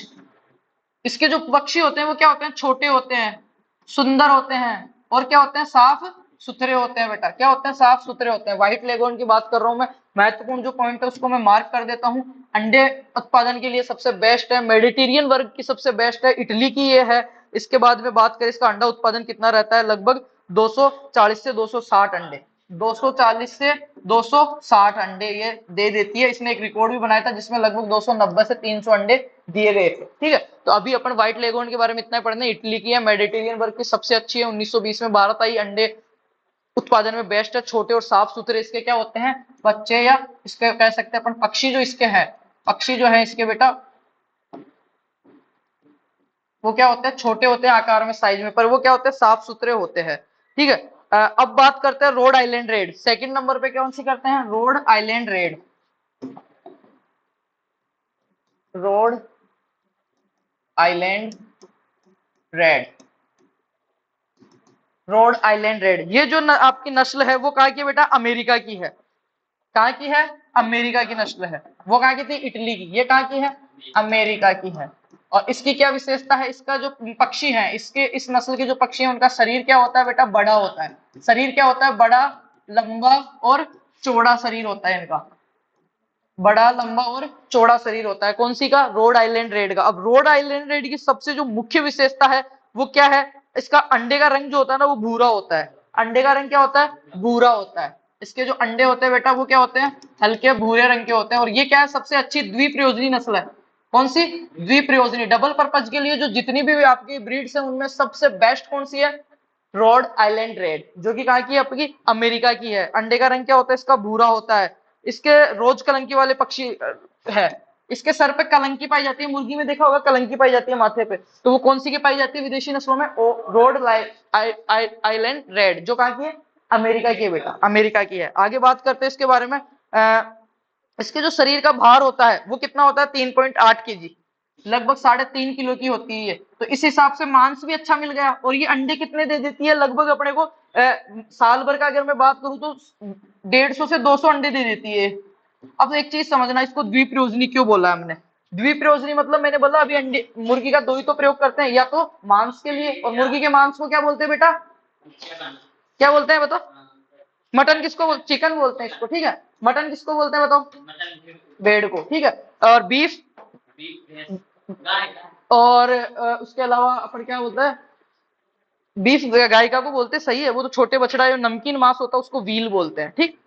इसके जो पक्षी होते हैं वो क्या होते हैं? छोटे होते हैं, सुंदर होते हैं, और क्या होते हैं? साफ सुथरे होते हैं बेटा। क्या होते हैं? साफ सुथरे होते हैं। व्हाइट लेगहॉर्न की बात कर रहा हूं मैं। महत्वपूर्ण जो पॉइंट है उसको मैं मार्क कर देता हूं। अंडे उत्पादन के लिए सबसे बेस्ट है, मेडिटेरियन वर्ग की सबसे बेस्ट है, इटली की ये है। इसके बाद में बात करें इसका अंडा उत्पादन कितना रहता है, लगभग 240 से 260 अंडे। 240 से 260 अंडे ये दे देती है। इसने एक रिकॉर्ड भी बनाया था जिसमें लगभग 290 से 300 अंडे दिए गए थे। ठीक है, तो अभी अपन व्हाइट लेगहॉर्न के बारे में इतना पढ़ना है। इटली की है, मेडिटेरियन वर्ग की सबसे अच्छी है, 1920 में भारत आई, अंडे उत्पादन में बेस्ट है, छोटे और साफ सुथरे इसके क्या होते हैं? बच्चे, या इसके कह सकते हैं अपन पक्षी जो इसके हैं, पक्षी जो है इसके बेटा वो क्या होते हैं? छोटे होते हैं आकार में, साइज में, पर वो क्या होते हैं? साफ सुथरे होते हैं। ठीक है, अब बात करते हैं road Island red. Second number पे कौन सी करते हैं? Road Island Red. Rhode Island Red. Rhode Island red. ये जो आपकी नस्ल है वो कहाँ की है बेटा? अमेरिका की है। कहाँ की है? अमेरिका की नस्ल है। वो कहाँ की थी? इटली की। ये कहाँ की है? अमेरिका की है। और इसकी क्या विशेषता है? इसका जो पक्षी है, इसके इस नस्ल के जो पक्षी है उनका शरीर क्या होता है बेटा? बड़ा होता है। शरीर क्या होता है? बड़ा, लंबा और चौड़ा शरीर होता है इनका। बड़ा, लंबा और चौड़ा शरीर होता है। कौन सी का? रोड आइलैंड रेड का। अब रोड आइलैंड रेड की सबसे जो मुख्य विशेषता है वो क्या है? इसका अंडे का रंग जो होता है ना वो भूरा होता है। अंडे का रंग क्या होता है? भूरा होता है। इसके जो अंडे होते हैं बेटा वो क्या होते हैं? हल्के भूरे रंग के होते हैं। और ये क्या है? सबसे अच्छी द्विप्रयोजनी नस्ल है। कौन सी? द्विप्रयोजनी। डबल पर्पज के लिए जो जितनी भी आपकी ब्रीड्स है उनमें सबसे बेस्ट कौन सी है? रोड आइलैंड रेड, जो कि कहाँ की है? आपकी अमेरिका की है। अंडे का रंग क्या होता है? इसका भूरा होता है। इसके रोज कलंकी वाले पक्षी है। इसके सर पे कलंकी पाई जाती है। मुर्गी में देखा होगा कलंकी पाई जाती है माथे पे। तो वो कौन सी की पाई जाती है विदेशी नस्लों में? रोड आइलैंड रेड, जो कहाँ की है? अमेरिका की है बेटा, अमेरिका की है। आगे बात करते हैं इसके बारे में। इसके जो शरीर का भार होता है वो कितना होता है? 3.8 kg, लगभग 3.5 किलो की होती है। तो इस हिसाब से मांस भी अच्छा मिल गया। और ये अंडे कितने दे देती है? लगभग अपने को साल भर का अगर मैं बात करूं तो 150 से 200 अंडे दे देती है। अब एक चीज समझना, इसको द्विप्रयोजनी क्यों बोला हमने? द्विप्रयोजनी मतलब मैंने बोला अभी अंडे, मुर्गी का दो ही तो प्रयोग करते हैं, या तो मांस के लिए, और मुर्गी के मांस को क्या बोलते हैं बेटा? क्या बोलते हैं बताओ? मटन किसको चिकन बोलते हैं इसको, ठीक है। मटन किसको बोलते हैं बताओ? भेड़ को, ठीक है। और बीफ, और उसके अलावा अपन क्या बोलते हैं? बीफ गायिका को बोलते हैं, सही है। वो तो छोटे बछड़ा जो नमकीन मांस होता है उसको व्हील बोलते हैं, ठीक।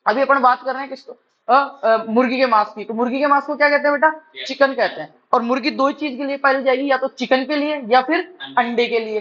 अभी अपन बात कर रहे हैं किसको? मुर्गी के मांस की। तो मुर्गी के मांस को क्या कहते हैं बेटा? चिकन कहते हैं। और मुर्गी दो ही चीज के लिए पाली जाएगी, या तो चिकन के लिए या फिर अंडे के लिए।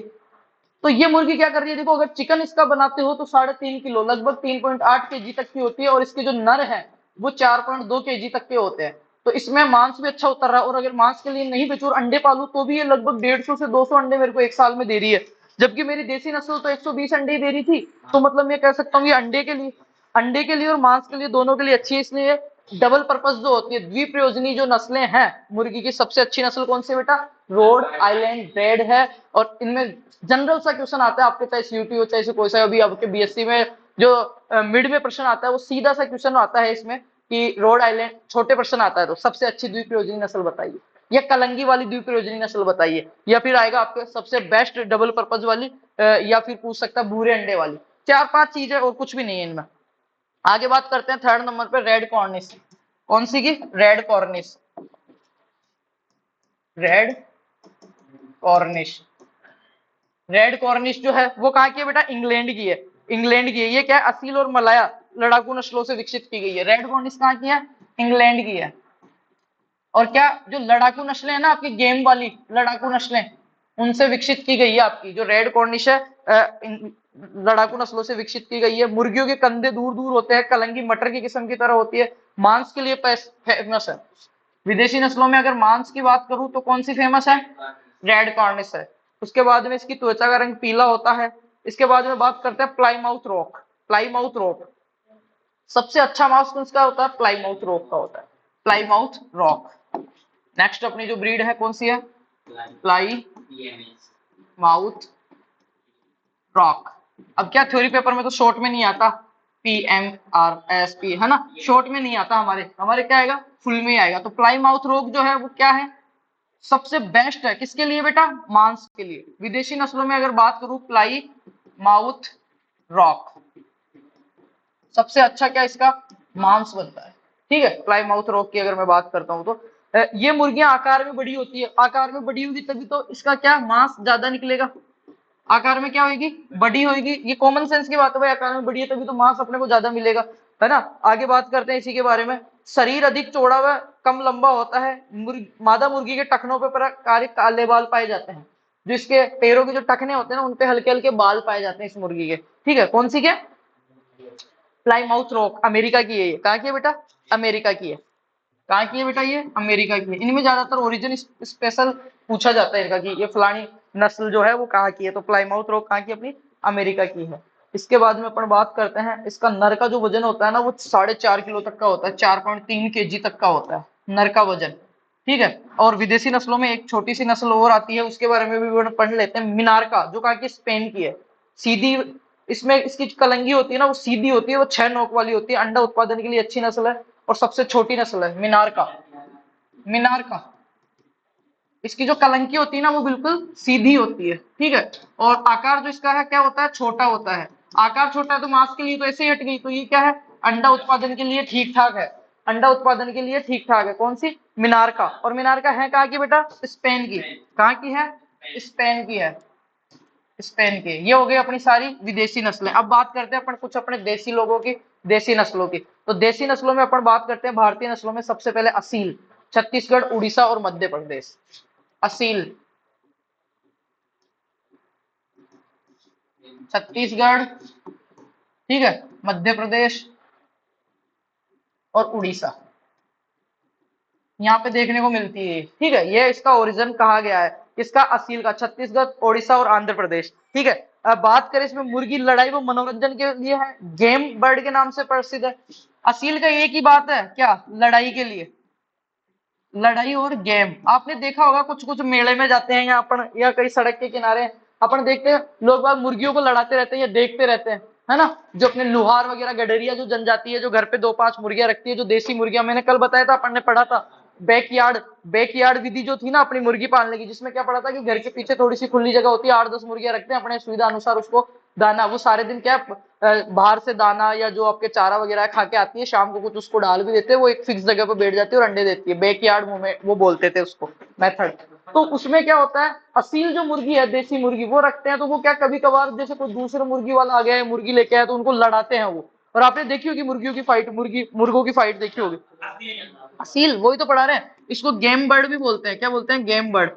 तो ये मुर्गी क्या कर रही है? देखो, अगर चिकन इसका बनाते हो तो 3.5 किलो, लगभग 3.8 kg तक की होती है। और इसके जो नर है वो 4.2 kg तक के होते हैं। तो इसमें मांस भी अच्छा उतर रहा है। और अगर मांस के लिए नहीं बेचूं और अंडे पालू तो भी ये लगभग 150 से 200 अंडे मेरे को एक साल में दे रही है। जबकि मेरी देसी नस्ल तो 120 अंडे ही दे रही थी। तो मतलब मैं कह सकता हूँ ये अंडे के लिए और मांस के लिए दोनों के लिए अच्छी है। इसलिए डबल पर्पज जो होती है, द्विप्रयोजनी जो नस्लें हैं मुर्गी की, सबसे अच्छी नस्ल कौन सी बेटा? रोड आइलैंड रेड है। और इनमें जनरल सा क्वेश्चन आता है आपके, चाहे सीयूटी हो चाहे से कोई सा अभी आपके बीएससी में जो मिड में प्रश्न आता है वो सीधा सा क्वेश्चन आता है इसमें कि रोड आइलैंड, छोटे प्रश्न आता है तो सबसे अच्छी द्विप्रयोजनी नस्ल बताइए, या कलंगी वाली द्विप्रयोजनी नस्ल बताइए, या फिर आएगा आपके सबसे बेस्ट डबल पर्पज वाली, या फिर पूछ सकता है भूरे अंडे वाली। 4-5 चीजें और कुछ भी नहीं है इनमें। आगे बात करते हैं थर्ड नंबर पे रेड कॉर्निश। कौन सी की? Red Cornish. Red Cornish. Red Cornish जो है वो कहाँ की है बेटा? इंग्लैंड की है। इंग्लैंड की है। ये क्या है? असील और मलाया लड़ाकू नस्लों से विकसित की गई है। रेड कॉर्निश कहाँ की है? इंग्लैंड की है। और क्या जो लड़ाकू नस्लें हैं ना आपकी, गेम वाली लड़ाकू नस्लें, उनसे विकसित की गई है आपकी जो रेड कॉर्निश है। लड़ाकू नस्लों से विकसित की गई है। मुर्गियों के कंधे दूर दूर होते हैं, कलंगी मटर की किस्म की तरह होती है। मांस के लिए फेमस है। विदेशी नस्लों में अगर मांस की बात करूं तो कौन सी फेमस है? रेड कॉर्निश है। उसके बाद में इसकी त्वचा का रंग पीला होता है। इसके बाद में बात करते हैं प्लाईमाउथ रॉक। प्लाईमाउथ रॉक सबसे अच्छा मांस किसका होता है? प्लाईमाउथ रॉक का होता है। Plymouth rock. नेक्स्ट अपनी जो ब्रीड है कौन सी है? Ply mouth rock. अब क्या थ्योरी पेपर में तो शॉर्ट में नहीं आता, PMRSP है ना, शॉर्ट में नहीं आता। हमारे हमारे क्या आएगा? फुल में आएगा। तो प्लाई माउथ रॉक जो है वो क्या है? सबसे बेस्ट है किसके लिए बेटा? मांस के लिए। विदेशी नस्लों में अगर बात करूं प्लाई माउथ रॉक सबसे अच्छा क्या इसका? मांस बनता है, ठीक है। प्लाई माउथ रॉक की अगर मैं बात करता हूं तो ये मुर्गियां आकार में बड़ी होती है। आकार में बड़ी होगी तभी तो इसका क्या मांस ज्यादा निकलेगा। आकार में क्या होगी? बड़ी होगी। ये कॉमन सेंस की बात है भाई, आकार में बड़ी है तभी तो मांस अपने को ज्यादा मिलेगा, है ना। आगे बात करते हैं इसी के बारे में। शरीर अधिक चौड़ा व कम लंबा होता है। मादा मुर्गी के टखनों पर प्रकार काले बाल पाए जाते हैं। जो इसके पैरों के जो टखने होते हैं ना, उनपे हल्के हल्के बाल पाए जाते हैं इस मुर्गी के, ठीक है। कौन सी के? प्लाईमाउथ रॉक, अमेरिका की है। ये कहाँ की है बेटा? अमेरिका की है। कहाँ की है बेटा? ये अमेरिका की है। इनमें ज्यादातर ओरिजिन स्पेशल पूछा जाता है इनका कि ये फलानी नस्ल जो है वो कहाँ की है। तो प्लाईमाउथ रॉक कहाँ की? अपनी अमेरिका की है। इसके बाद में अपन बात करते हैं, इसका नर का जो वजन होता है ना वो 4.5 किलो तक का होता है। 4.3 kg तक का होता है नर का वजन, ठीक है। और विदेशी नस्लों में एक छोटी सी नस्ल और आती है, उसके बारे में भी पढ़ लेते हैं। मिनार्का, जो कहाँ की? स्पेन की है। सीधी, इसमें इसकी कलंगी होती है ना वो सीधी होती है, वो 6 नोक वाली होती है, अंडा उत्पादन के लिए अच्छी नस्ल है और सबसे छोटी नस्ल है मिनार का। मीनार का, इसकी जो कलंकी होती है ना वो बिल्कुल सीधी होती है, ठीक है। और आकार जो इसका है क्या होता है, छोटा होता है। आकार छोटा है तो मांस के लिए तो ऐसे ही हट गई, तो ये क्या है, अंडा उत्पादन के लिए ठीक ठाक है। अंडा उत्पादन के लिए ठीक ठाक है, कौन सी, मीनार का। और मीनार का है कहाँ की बेटा, स्पेन की। कहाँ की है, स्पेन की है, स्पेन की। ये हो गई अपनी सारी विदेशी नस्लें। अब बात करते हैं अपन कुछ अपने देसी लोगों की, देसी नस्लों की। तो देसी नस्लों में अपन बात करते हैं भारतीय नस्लों में सबसे पहले असील, छत्तीसगढ़, उड़ीसा और मध्य प्रदेश। असील, छत्तीसगढ़, ठीक है, मध्य प्रदेश और उड़ीसा, यहाँ पे देखने को मिलती है, ठीक है। ये इसका ओरिजिन कहा गया है, इसका असील का, छत्तीसगढ़, ओडिशा और आंध्र प्रदेश, ठीक है। अब बात करें इसमें मुर्गी, लड़ाई व मनोरंजन के लिए है, गेम बर्ड के नाम से प्रसिद्ध है। असील का एक ही बात है क्या, लड़ाई के लिए, लड़ाई और गेम। आपने देखा होगा कुछ कुछ मेले में जाते हैं या अपन, या कई सड़क के किनारे अपन देखते हैं लोग बाग मुर्गियों को लड़ाते रहते हैं या देखते रहते हैं, है ना। जो अपने लुहार वगैरह गडरिया जो जनजाति है जो घर पे 2-5 मुर्गियां रखती है, जो देसी मुर्गियां, मैंने कल बताया था, अपन ने पढ़ा था बैकयार्ड, बैकयार्ड विधि जो थी ना अपनी मुर्गी पालने की, जिसमें क्या पड़ा था कि घर के पीछे थोड़ी सी खुली जगह होती है, 8-10 मुर्गियां रखते हैं अपने सुविधा अनुसार, उसको दाना, वो सारे दिन क्या बाहर से दाना या जो आपके चारा वगैरह खा के आती है, शाम को कुछ उसको डाल भी देते हैं, वो एक फिक्स जगह पे बैठ जाती है और अंडे देती है। बैकयार्ड मूवमेंट वो बोलते थे उसको, मेथड। तो उसमें क्या होता है, असील जो मुर्गी है, देसी मुर्गी वो रखते हैं, तो वो क्या कभी कभार जैसे कोई दूसरे मुर्गी वाला आ गया है, मुर्गी लेके आया, तो उनको लड़ाते हैं वो। और आपने देखी होगी मुर्गियों की फाइट, मुर्गी मुर्गों की फाइट देखी होगी। असील, वही तो पढ़ा रहे हैं, इसको गेम बर्ड भी बोलते हैं। क्या बोलते हैं, गेम बर्ड।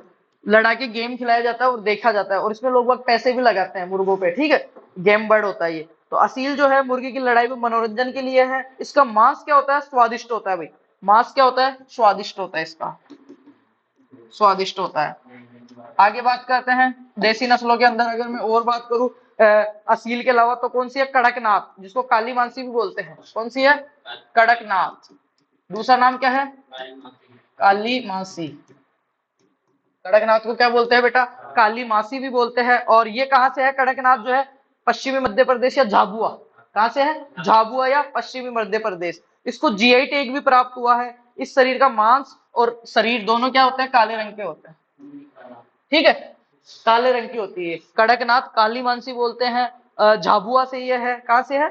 लड़ा के गेम खिलाया जाता है और देखा जाता है, और इसमें लोग बहुत पैसे भी लगाते हैं मुर्गों पे, ठीक है। गेम बर्ड होता है ये। तो असील जो है मुर्गी की लड़ाई में मनोरंजन के लिए है। इसका मांस क्या होता है, स्वादिष्ट होता है भाई। मांस क्या होता है, स्वादिष्ट होता है इसका, स्वादिष्ट होता है। आगे बात करते हैं देसी नस्लों के अंदर, अगर मैं और बात करूं असील के अलावा, तो कौन सी है, कड़कनाथ, जिसको काली मानसी भी बोलते हैं। कौन सी है, कड़कनाथ। दूसरा नाम क्या है, काली मासी। कड़कनाथ को क्या बोलते हैं बेटा, काली मासी भी बोलते हैं। और ये कहां से है, कड़कनाथ जो है, पश्चिमी मध्य प्रदेश या झाबुआ। कहां से है, झाबुआ या पश्चिमी मध्य प्रदेश। इसको जीआई टैग भी प्राप्त हुआ है। इस शरीर का मांस और शरीर दोनों क्या होते हैं, काले रंग के होते हैं, ठीक है, काले रंग की होती है। कड़कनाथ, काली मानसी बोलते हैं। झाबुआ से ये है, कहां से है,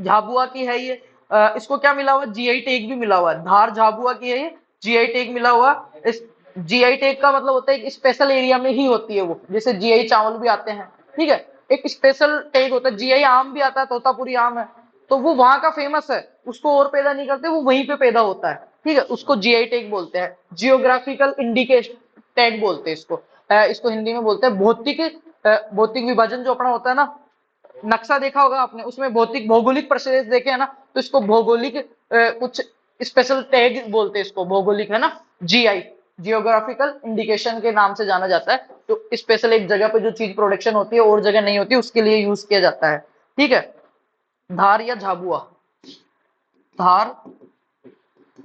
झाबुआ की है ये। इसको क्या मिला हुआ, जीआई टैग भी मिला हुआ है, धार झाबुआ की है ये, जीआई टैग मिला हुआ। इस जीआई टैग का मतलब होता है एक स्पेशल एरिया में ही होती है वो, जैसे जीआई चावल भी आते हैं, ठीक है। एक स्पेशल टैग होता है, जीआई आम भी आता है, तोतापुरी आम है, तो वो वहां का फेमस है, उसको और पैदा नहीं करते, वो वहीं पे पैदा होता है, ठीक है। उसको जीआई टैग बोलते हैं, जियोग्राफिकल इंडिकेशन टैग बोलते हैं इसको। इसको हिंदी में बोलते हैं भौतिक, भौतिक विभाजन जो अपना होता है ना, नक्शा देखा होगा आपने, उसमें भौतिक भौगोलिक प्रदेश देखे है ना, तो इसको भौगोलिक कुछ स्पेशल टैग बोलते हैं इसको, भौगोलिक, है ना, जीआई, जियोग्राफिकल इंडिकेशन के नाम से जाना जाता है। तो स्पेशल एक जगह पे जो चीज प्रोडक्शन होती है और जगह नहीं होती, उसके लिए यूज किया जाता है, ठीक है। धार या झाबुआ, धार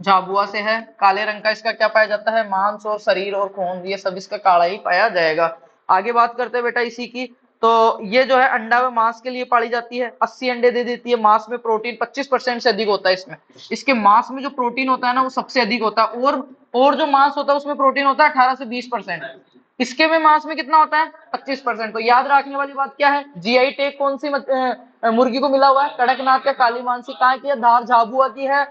झाबुआ से है, काले रंग का इसका क्या पाया जाता है, मांस और शरीर और खून, ये सब इसका काला ही पाया जाएगा। आगे बात करते हैं बेटा इसी की। तो ये जो है अंडा व मांस के लिए पाली जाती है, 80 अंडे दे देती है। मांस में प्रोटीन 25% से अधिक होता है इसमें, इसके मांस में जो प्रोटीन होता है ना वो सबसे अधिक होता है। और जो मांस होता है उसमें प्रोटीन होता है 18 से 20%, इसके में मांस में कितना होता है, 25%। तो याद रखने वाली बात क्या है, जीआई टैग कौन सी मुर्गी को मिला हुआ है, कड़कनाथ का, काली मानसी कहाँ की है, धार झाबुआ की है।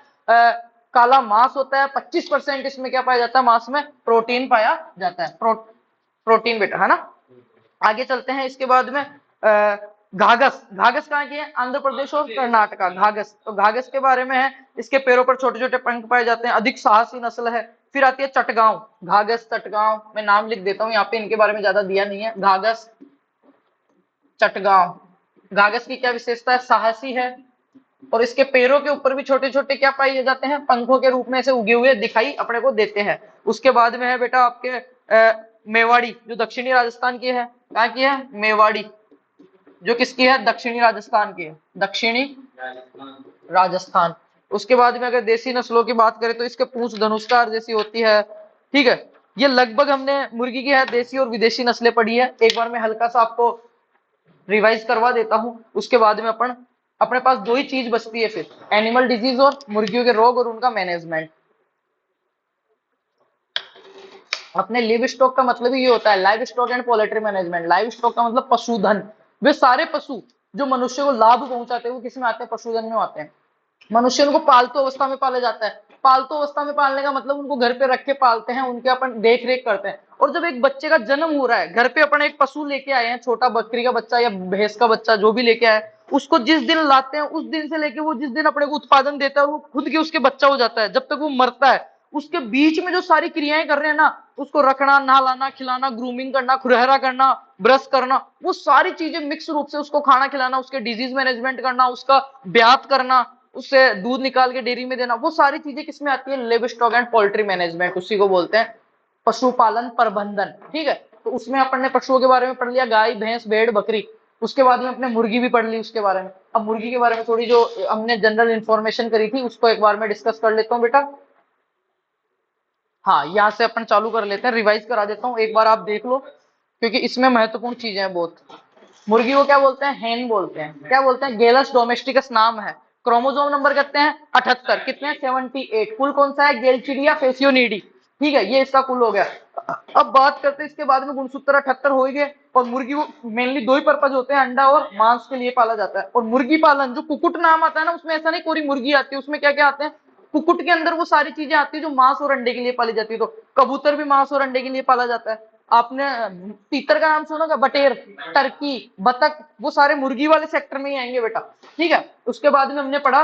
काला मांस होता है, 25% इसमें क्या पाया जाता है, मांस में प्रोटीन पाया जाता है, प्रोटीन बेटा, है ना। आगे चलते हैं इसके बाद में घाघस, घाघस कहाँ की है, आंध्र प्रदेश और कर्नाटका। घाघस, तो घाघस के बारे में है, इसके पैरों पर छोटे छोटे पंख पाए जाते हैं, अधिक साहसी नस्ल है। फिर आती है चटगांव, घाघस चटगांव, मैं नाम लिख देता हूँ यहाँ पे, इनके बारे में ज्यादा दिया नहीं है। घाघस, चटगांव। घाघस की क्या विशेषता है, साहसी है, और इसके पैरों के ऊपर भी छोटे छोटे क्या पाए जाते हैं, पंखों के रूप में ऐसे उगे हुए दिखाई अपने को देते हैं। उसके बाद में है बेटा आपके मेवाड़ी, जो दक्षिणी राजस्थान की है। कहाँ की है, मेवाड़ी, जो किसकी है, दक्षिणी राजस्थान की है, दक्षिणी राजस्थान। उसके बाद में अगर देसी नस्लों की बात करें तो इसके पूंछ धनुषकार जैसी होती है, ठीक है। ये लगभग हमने मुर्गी की है देसी और विदेशी नस्लें पढ़ी है। एक बार मैं हल्का सा आपको रिवाइज करवा देता हूँ। उसके बाद में अपन अपने पास दो ही चीज बचती है फिर, एनिमल डिजीज और मुर्गियों के रोग और उनका मैनेजमेंट। अपने लिव स्टॉक का मतलब ही ये होता है, live stock and poultry management. Live stock का मतलब पशुधन, वे सारे पशु जो मनुष्य को लाभ पहुंचाते हैं वो किस में आते हैं, पशुधन में आते हैं। मनुष्य उनको पालतू अवस्था में पाला जाता है। पालतू अवस्था में पालने का मतलब उनको घर पे रख के पालते हैं, उनके अपन देख रेख करते हैं। और जब एक बच्चे का जन्म हो रहा है, घर पे अपन एक पशु लेके आए हैं, छोटा बकरी का बच्चा या भैंस का बच्चा जो भी लेके आए, उसको जिस दिन लाते हैं उस दिन से लेके वो जिस दिन अपने को उत्पादन देता है, वो खुद के उसके बच्चा हो जाता है। जब तक वो मरता है उसके बीच में जो सारी क्रियाएं कर रहे हैं ना, उसको रखना, नहलाना, खिलाना, ग्रूमिंग करना, खुरहरा करना, ब्रश करना, वो सारी चीजें मिक्स रूप से उसको खाना खिलाना, उसके डिजीज मैनेजमेंट करना, उसका ब्यात करना, उससे दूध निकाल के डेयरी में देना, वो सारी चीजें किसमें आती है, live stock and poultry management, उसी को बोलते हैं पशुपालन प्रबंधन। ठीक है, तो उसमें अपन ने पशुओं के बारे में पढ़ लिया, गाय, भैंस, भेड़, बकरी। उसके बाद में अपने मुर्गी भी पढ़ ली उसके बारे में। अब मुर्गी के बारे में थोड़ी जो हमने जनरल इंफॉर्मेशन करी थी उसको एक बार में डिस्कस कर लेता हूँ बेटा। हाँ, यहाँ से अपन चालू कर लेते हैं, रिवाइज करा देता हूँ, एक बार आप देख लो क्योंकि इसमें महत्वपूर्ण चीजें हैं बहुत। मुर्गी को क्या बोलते हैं, हेन बोलते हैं। क्या बोलते हैं, गेलस डोमेस्टिकस नाम है। क्रोमोसोम नंबर कहते हैं 78, कितने हैं 78। कुल कौन सा है, गेलचिडिया फेसियोनिडी। ठीक है, ये इसका कुल हो गया। अब बात करते हैं इसके बाद में, गुणसूत्र 78 हो गए। और मुर्गी को मेनली दो ही पर्पज होते हैं, अंडा और मांस के लिए पाला जाता है। और मुर्गी पालन जो कुकुट नाम आता है ना, उसमें ऐसा नहीं पूरी मुर्गी आती है, उसमें क्या क्या आते हैं, कुकुट के अंदर वो सारी चीजें आती है जो मांस और अंडे के लिए पाली जाती है। तो कबूतर भी मांस और अंडे के लिए पाला जाता है। आपने तीतर का नाम सुना होगा, बटेर, टर्की, बतख, वो सारे मुर्गी वाले सेक्टर में ही आएंगे बेटा। ठीक है, उसके बाद में हमने पढ़ा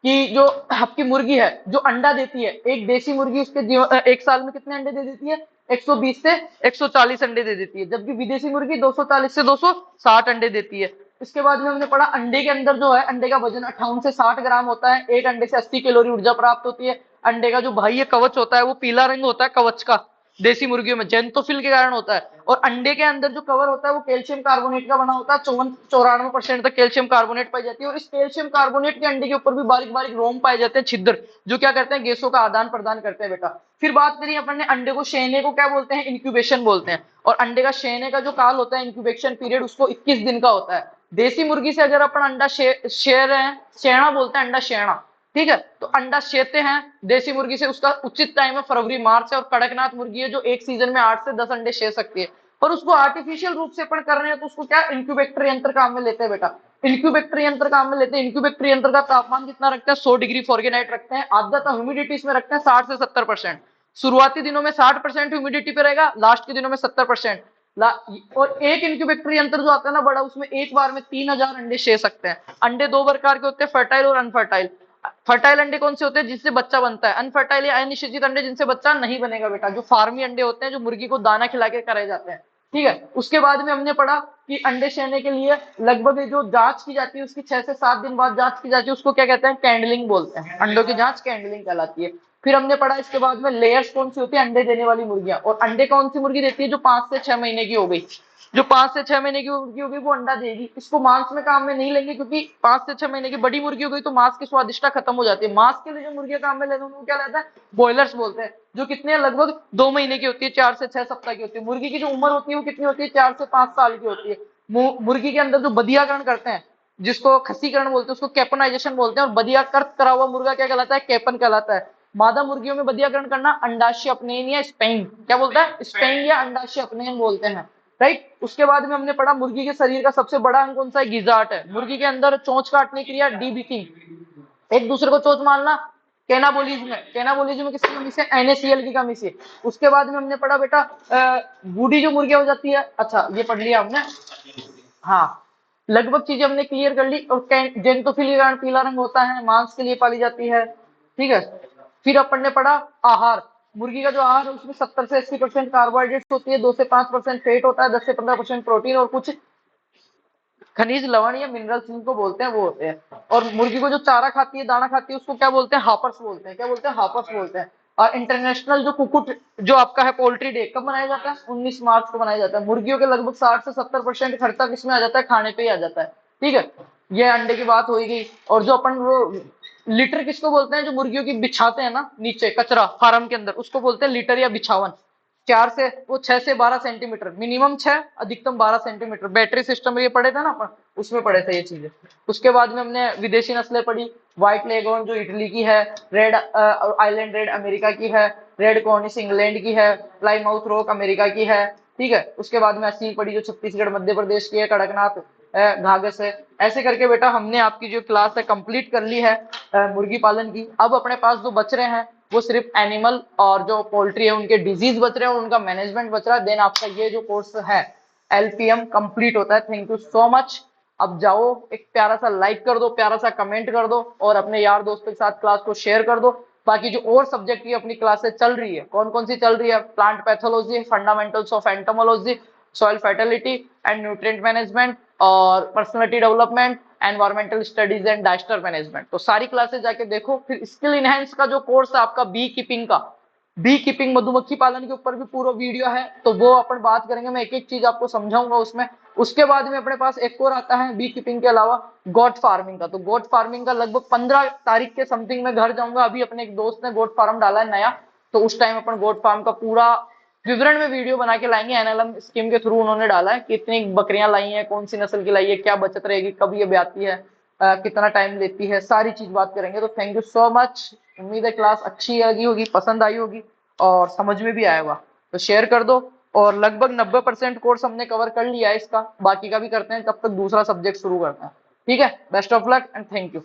कि जो आपकी मुर्गी है जो अंडा देती है, एक देसी मुर्गी उसके एक साल में कितने अंडे दे देती है, 120 से 140 अंडे दे देती है, जबकि विदेशी मुर्गी 240 से 260 अंडे देती है। इसके बाद में हमने पढ़ा अंडे के अंदर जो है, अंडे का वजन 58 से 60 ग्राम होता है। एक अंडे से 80 कैलोरी ऊर्जा प्राप्त होती है। अंडे का जो बाह्य कवच होता है वो पीला रंग होता है कवच का, देसी मुर्गियों में जेंटोफिल के कारण होता है। और अंडे के अंदर जो कवर होता है वो कैल्शियम कार्बोनेट का बना होता है, 94% तक कैल्शियम कार्बोनेट पाई जाती है। और इस कैल्शियम कार्बोनेट के अंडे के ऊपर भी बारीक बारीक रोम पाए जाते हैं, छिद्र, जो क्या करते हैं, गैसों का आदान प्रदान करते हैं बेटा। फिर बात करिए अपन ने, अंडे को शेने को क्या बोलते हैं, इंक्यूबेशन बोलते हैं। और अंडे का शेने का जो काल होता है, इंक्यूबेशन पीरियड, उसको 21 दिन का होता है। देसी मुर्गी से अगर अपन अंडा शेर रहे हैं, शेना बोलते हैं, अंडा शेना। ठीक है, तो अंडा शेते हैं देसी मुर्गी से, उसका उचित टाइम है फरवरी मार्च है। और कड़कनाथ मुर्गी है जो एक सीजन में 8 से 10 अंडे शे सकती है। पर उसको आर्टिफिशियल रूप से अपन कर रहे हैं तो उसको क्या, इंक्यूबेटर यंत्र काम में लेते हैं बेटा। इंक्यूबेटर यंत्र काम में लेते हैं। इंक्यूबेटर यंत्र का तापमान कितना रखते हैं, 100 डिग्री फॉरेनहाइट रखते हैं। आर्द्रता ह्यूमिडिटी इसमें रखते हैं 60 से 70%। शुरुआती दिनों में 60% ह्यूमिडिटी पे रहेगा, लास्ट के दिनों में 70%। और एक इंक्यूबेटर यंत्र जो आता है ना बड़ा, उसमें एक बार में 3000 अंडे शे सकते हैं। अंडे दो प्रकार के होते हैं, फर्टाइल और अनफर्टाइल। फर्टाइल अंडे कौन से होते हैं, जिससे बच्चा बनता है। अनफर्टाइल या अनिषेचित अंडे, जिनसे बच्चा नहीं बनेगा बेटा, जो फार्मी अंडे होते हैं, जो मुर्गी को दाना खिला के कराए जाते हैं। ठीक है, उसके बाद में हमने पढ़ा कि अंडे शेने के लिए लगभग जो जांच की जाती है उसकी 6 से 7 दिन बाद जांच की जाती है, उसको क्या कहते हैं, कैंडलिंग बोलते हैं। अंडों की जांच कैंडलिंग कहलाती है। फिर हमने पढ़ा इसके बाद में लेयर्स कौन सी होती है, अंडे देने वाली मुर्गियां। और अंडे कौन सी मुर्गी देती है, जो 5 से 6 महीने की हो गई। जो 5 से 6 महीने की मुर्गी होगी वो अंडा देगी। इसको मांस में काम में नहीं लेंगे, क्योंकि 5 से 6 महीने की बड़ी मुर्गी हो गई तो मांस की स्वादिष्टता खत्म हो जाती है। मांस के लिए जो मुर्गियां काम में लेते हैं उनको क्या लेता है, बॉयलर्स बोलते हैं, जो कितने लगभग 2 महीने की होती है, 4 से 6 सप्ताह की होती है। मुर्गी की जो उम्र होती है वो कितनी होती है, 4 से 5 साल की होती है। मुर्गी के अंदर जो बदियाकरण करते हैं, जिसको खसीकरण बोलते हैं, उसको कैपनाइजेशन बोलते हैं। और बदियाकृत करा हुआ मुर्गा क्या कहलाता है, कैपन कहलाता है। मादा मुर्गियों में बदियाकरण करना अंडाशय अपनयन या स्पेन, क्या बोलता है, स्पेन या अंडाशय अपनयन बोलते हैं। राइट, उसके बाद में हमने पढ़ा मुर्गी के शरीर का सबसे बड़ा अंग कौन सा है, गिजाट है। मुर्गी के अंदर चोंच काटने क्रिया, डीबीटिंग, एक दूसरे को चोंच मारना, कैनाबोलिज्म है। कैनाबोलिज्म किसकी कमी से, एनएसीएल की कमी से। उसके बाद में हमने पढ़ा बेटा बूढ़ी जो मुर्गियां हो जाती है, अच्छा ये पढ़ लिया हमने। हाँ, लगभग चीजें हमने क्लियर कर ली। और जेंटोफिल के कारण पीला रंग होता है, मांस के लिए पाली जाती है। ठीक है, फिर अपन ने पढ़ा आहार। मुर्गी का जो आहार है उसमें 70 से 80% कार्बोहाइड्रेट्स होती है, 2 से 5% फेट होता है, 10 से 15% प्रोटीन और कुछ खनिज लवण या मिनरल्स जिनको बोलते हैं वो होते हैं। और मुर्गी को जो चारा खाती है, दाना खाती है, उसको क्या बोलते हैं, हापर्स बोलते हैं। क्या बोलते हैं, हापर्स बोलते हैं। और इंटरनेशनल जो कुकुट जो आपका है पोल्ट्री डे कब मनाया जाता है, 19 मार्च को मनाया जाता है। मुर्गियों के लगभग 60 से 70% खर्चा किसमें आ जाता है, खाने पे ही आ जाता है। ठीक है, ये अंडे की बात हो गई। और जो अपन वो लिटर किसको बोलते हैं, जो मुर्गियों की बिछाते हैं ना नीचे कचरा फार्म के अंदर, उसको बोलते हैं लिटर या बिछावन। वो 6 से 12 सेंटीमीटर, मिनिमम 6, अधिकतम 12 सेंटीमीटर। बैटरी सिस्टम ये पढ़े थे ना अपन, उसमें पढ़े थे ये चीजें। उसके बाद में हमने विदेशी नस्लें पढ़ी। व्हाइट लेगॉन जो इटली की है, रेड आइलैंड रेड अमेरिका की है, रेड कॉर्निश इंग्लैंड की है, प्लाईमाउथ रॉक अमेरिका की है। ठीक है, उसके बाद में असील पढ़ी जो छत्तीसगढ़ मध्य प्रदेश की है, कड़कनाथ घाघस है। ऐसे करके बेटा हमने आपकी जो क्लास है कंप्लीट कर ली है मुर्गी पालन की। अब अपने पास जो बच रहे हैं वो सिर्फ एनिमल और जो पोल्ट्री है उनके डिजीज बच रहे हैं और उनका मैनेजमेंट बच रहा है। देन आपका ये जो कोर्स है एलपीएम कंप्लीट होता है। Thank you so much. अब जाओ, एक प्यारा सा लाइक कर दो, प्यारा सा कमेंट कर दो और अपने यार दोस्तों के साथ क्लास को शेयर कर दो। बाकी जो और सब्जेक्ट की अपनी क्लासेस चल रही है, कौन कौन सी चल रही है? Plant pathology, fundamentals of entomology, soil fertility and nutrient management और personality development, environmental studies and disaster management. तो सारी क्लासेस जाके देखो। फिर स्किल इनहेंस का जो कोर्स है आपका बी कीपिंग का, बी कीपिंग मधुमक्खी पालन के ऊपर भी पूरा वीडियो है, तो वो अपन बात करेंगे। मैं एक एक चीज आपको समझाऊंगा उसमें। उसके बाद में अपने पास एक और आता है बी कीपिंग के अलावा गोट फार्मिंग का। तो गोट फार्मिंग का लगभग 15 तारीख के समथिंग में घर जाऊंगा। अभी अपने एक दोस्त ने गोट फार्म डाला है नया, तो उस टाइम अपन गोट फार्म का पूरा विवरण में वीडियो बना के लाएंगे। एनएलएम स्कीम के थ्रू उन्होंने डाला है, कितनी बकरियां लाई हैं, कौन सी नस्ल की लाई है, क्या बचत रहेगी, कब ये ब्याती है, कितना टाइम लेती है, सारी चीज बात करेंगे। तो थैंक यू सो मच। उम्मीद है क्लास अच्छी लगी होगी, पसंद आई होगी और समझ में भी आया होगा। तो शेयर कर दो। और लगभग 90% कोर्स हमने कवर कर लिया है इसका, बाकी का भी करते हैं, तब तक दूसरा सब्जेक्ट शुरू करते हैं। ठीक है, best of luck and thank you.